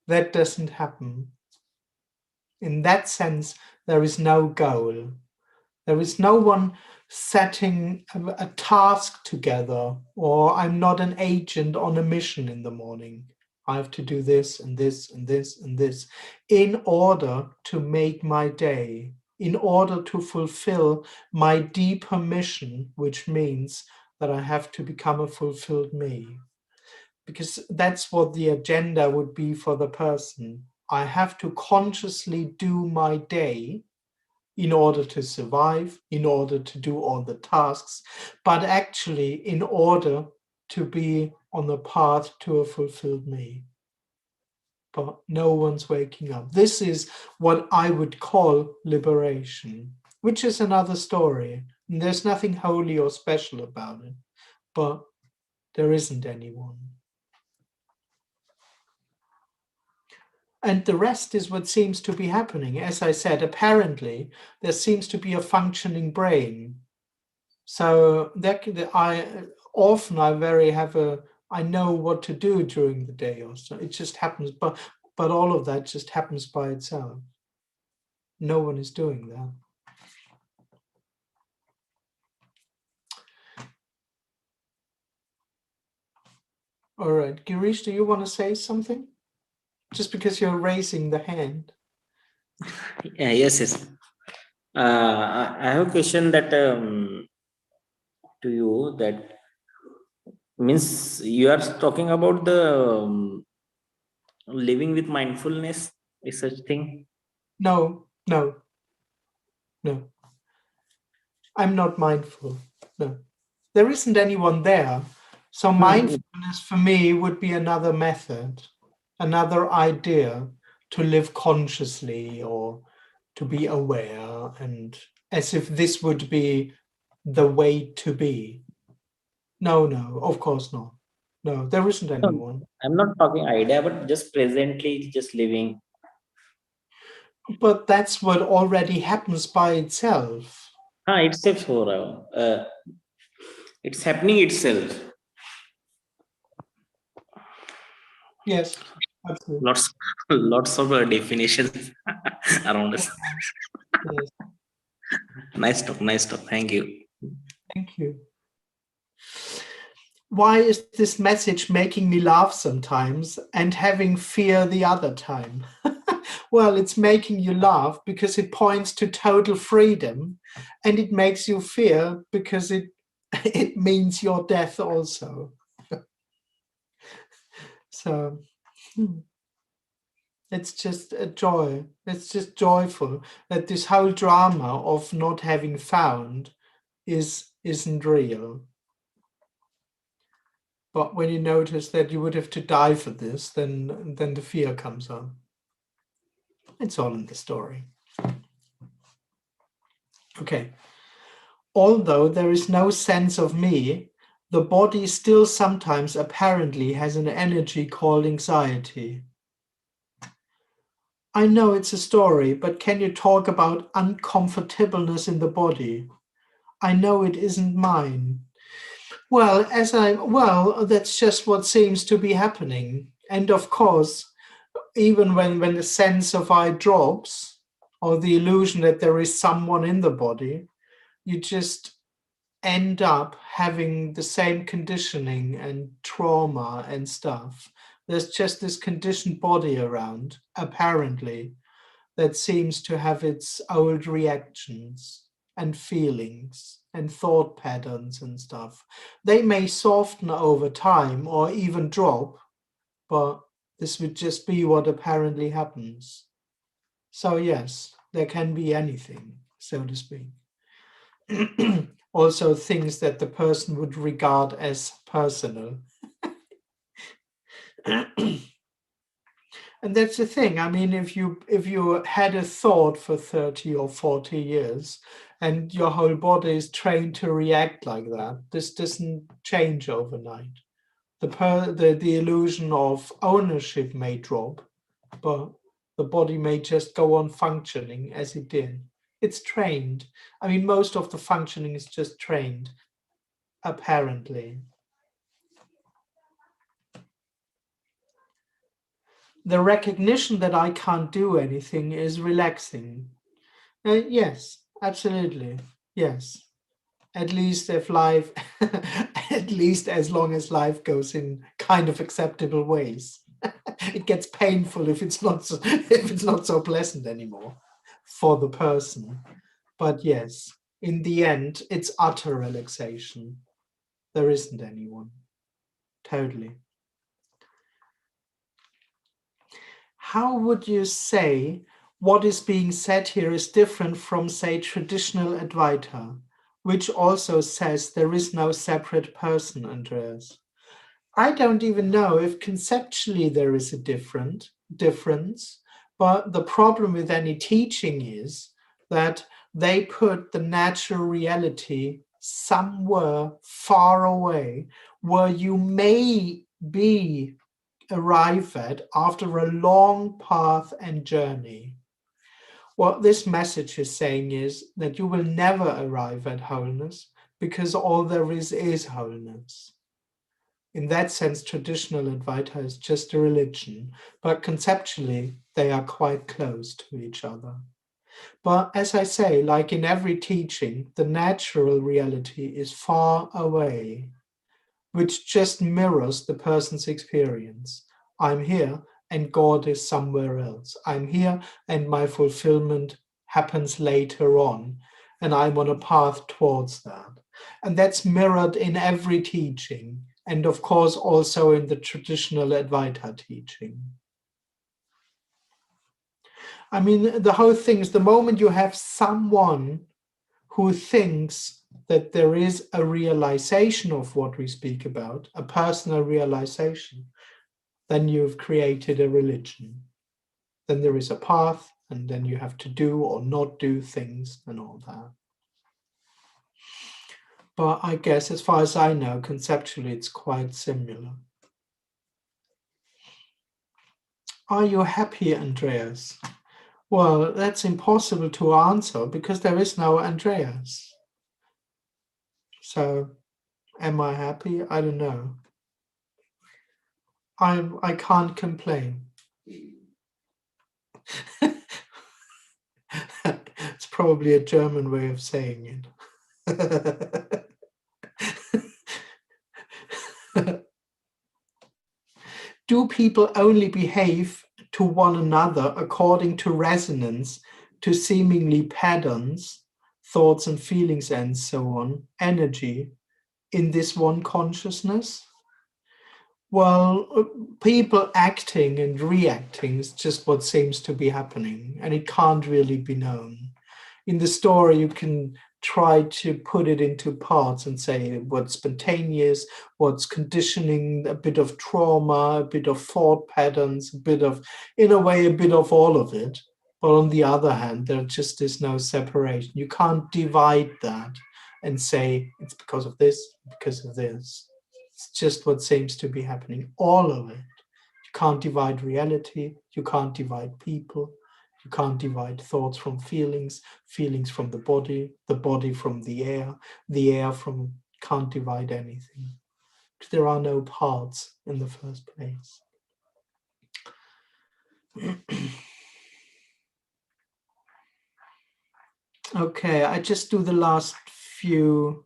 That doesn't happen. In that sense, there is no goal. There is no one setting a task together, or I'm not an agent on a mission in the morning. I have to do this and this and this and this in order to make my day, in order to fulfill my deeper mission, which means that I have to become a fulfilled me. Because that's what the agenda would be for the person. I have to consciously do my day in order to survive, in order to do all the tasks, but actually in order to be on the path to a fulfilled me. But no one's waking up. This is what I would call liberation, which is another story. And there's nothing holy or special about it, but there isn't anyone. And the rest is what seems to be happening. As I said, apparently there seems to be a functioning brain. So I know what to do during the day, or so it just happens. But all of that just happens by itself. No one is doing that. All right, Girish, do you want to say something? Just because you're raising the hand. Yeah, yes. I have a question that to you, that means you are talking about the living with mindfulness, is such thing? No. I'm not mindful. No. There isn't anyone there. So mindfulness for me would be another method, another idea to live consciously or to be aware, and as if this would be the way to be. No, of course not. No, there isn't anyone. I'm not talking idea, but just presently, just living. But that's what already happens by itself. It's happening itself. Yes, absolutely. Lots of definitions around us. Yes. Nice talk. Thank you. Thank you. Why is this message making me laugh sometimes and having fear the other time? Well, it's making you laugh because it points to total freedom, and it makes you fear because it means your death also. So it's just a joy. It's just joyful that this whole drama of not having found isn't real. But when you notice that you would have to die for this, then the fear comes on. It's all in the story. Okay. Although there is no sense of me, the body still sometimes apparently has an energy called anxiety. I know it's a story, but can you talk about uncomfortableness in the body? I know it isn't mine. Well, that's just what seems to be happening. And of course, even when the sense of I drops, or the illusion that there is someone in the body, you just end up having the same conditioning and trauma and stuff. There's just this conditioned body around, apparently, that seems to have its old reactions and feelings and thought patterns and stuff. They may soften over time or even drop, but this would just be what apparently happens. So yes, there can be anything, so to speak. Also things that the person would regard as personal. And that's the thing. I mean, if you had a thought for 30 or 40 years and your whole body is trained to react like that, this doesn't change overnight. The illusion of ownership may drop, but the body may just go on functioning as it did. It's trained. I mean, most of the functioning is just trained, apparently. The recognition that I can't do anything is relaxing. Yes, absolutely. Yes. At least if life, at least as long as life goes in kind of acceptable ways. It gets painful if it's not so pleasant anymore for the person. But yes, in the end, it's utter relaxation. There isn't anyone. Totally. How would you say what is being said here is different from, say, traditional Advaita, which also says there is no separate person, Andreas? I don't even know if conceptually there is a difference, but the problem with any teaching is that they put the natural reality somewhere far away where you may be arrive at after a long path and journey. What this message is saying is that you will never arrive at wholeness because all there is wholeness. In that sense, traditional Advaita is just a religion, but conceptually they are quite close to each other. But as I say, like in every teaching, the natural reality is far away, which just mirrors the person's experience. I'm here and God is somewhere else. I'm here and my fulfillment happens later on, and I'm on a path towards that. And that's mirrored in every teaching, and of course also in the traditional Advaita teaching. I mean, the whole thing is the moment you have someone who thinks that there is a realization of what we speak about, a personal realization, then you've created a religion. Then there is a path, and then you have to do or not do things and all that. But I guess, as far as I know, conceptually, it's quite similar. Are you happy, Andreas? Well, that's impossible to answer because there is no Andreas. So, am I happy? I don't know. I can't complain. It's probably a German way of saying it. Do people only behave to one another according to resonance, to seemingly patterns, thoughts and feelings and so on, energy, in this one consciousness? Well, people acting and reacting is just what seems to be happening, and it can't really be known. In the story, you can try to put it into parts and say what's spontaneous, what's conditioning, a bit of trauma, a bit of thought patterns, a bit of, in a way, a bit of all of it. But on the other hand, there just is no separation. You can't divide that and say it's because of this, because of this. It's just what seems to be happening, all of it. You can't divide reality, you can't divide people, you can't divide thoughts from feelings, feelings from the body from the air from can't divide anything. There are no parts in the first place. Okay, I just do the last few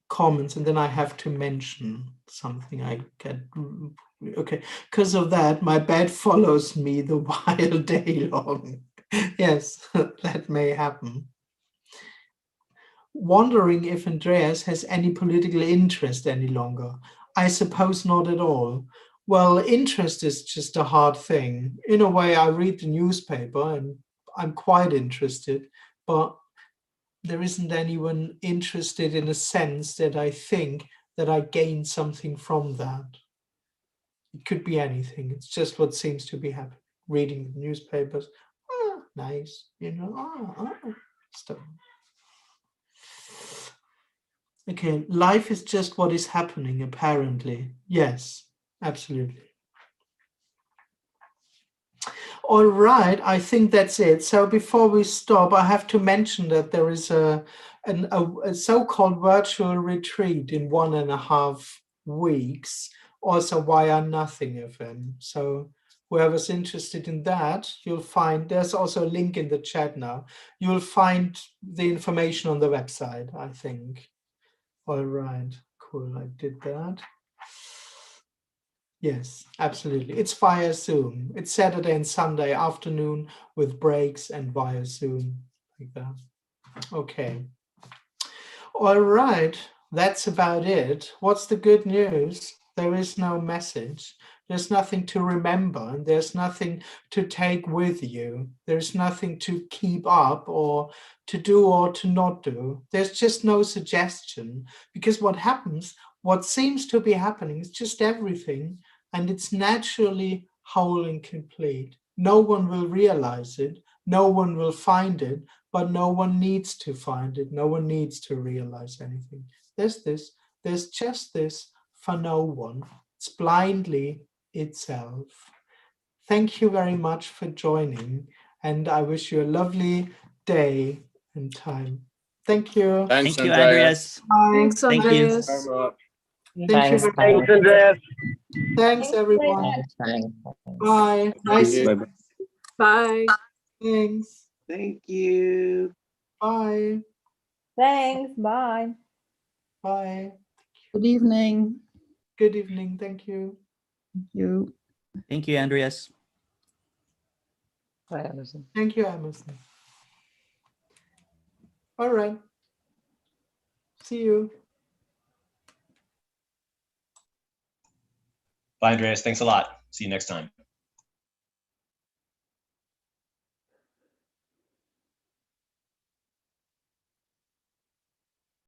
comments and then I have to mention something. I get okay, because of that my bed follows me the while day long. Yes, that may happen. Wondering if Andreas has any political interest any longer. I suppose not at all. Well, interest is just a hard thing. In a way, I read the newspaper and I'm quite interested, but there isn't anyone interested in a sense that I think that I gain something from that. It could be anything. It's just what seems to be happening. Reading the newspapers, nice, stuff. Okay, life is just what is happening, apparently. Yes, absolutely. All right, I think that's it. So before we stop, I have to mention that there is a so-called virtual retreat in 1.5 weeks, also via Nothing FM. So whoever's interested in that, you'll find, there's also a link in the chat now. You'll find the information on the website, I think. All right, cool, I did that. Yes, absolutely. It's via Zoom. It's Saturday and Sunday afternoon with breaks and via Zoom, like that. Okay. All right, that's about it. What's the good news? There is no message. There's nothing to remember, and there's nothing to take with you. There's nothing to keep up or to do or to not do. There's just no suggestion, because what happens, what seems to be happening is just everything, and it's naturally whole and complete. No one will realize it, no one will find it, but no one needs to find it. No one needs to realize anything. There's this, there's just this for no one. It's blindly itself. Thank you very much for joining, and I wish you a lovely day and time. Thank you. Thanks, Thank you, Andreas. Andreas. Bye. Thank Thank you. you. Very much. Thank you. Thanks, Andreas. Thanks, everyone. Bye. Nice. Bye-bye. Bye. Thanks. Thank you. Bye. Thanks. Bye. Bye. Good evening. Good evening. Thank you. Thank you. Thank you, Andreas. Bye, Emerson. Thank you, Emerson. All right. See you. Bye, Andreas. Thanks a lot. See you next time.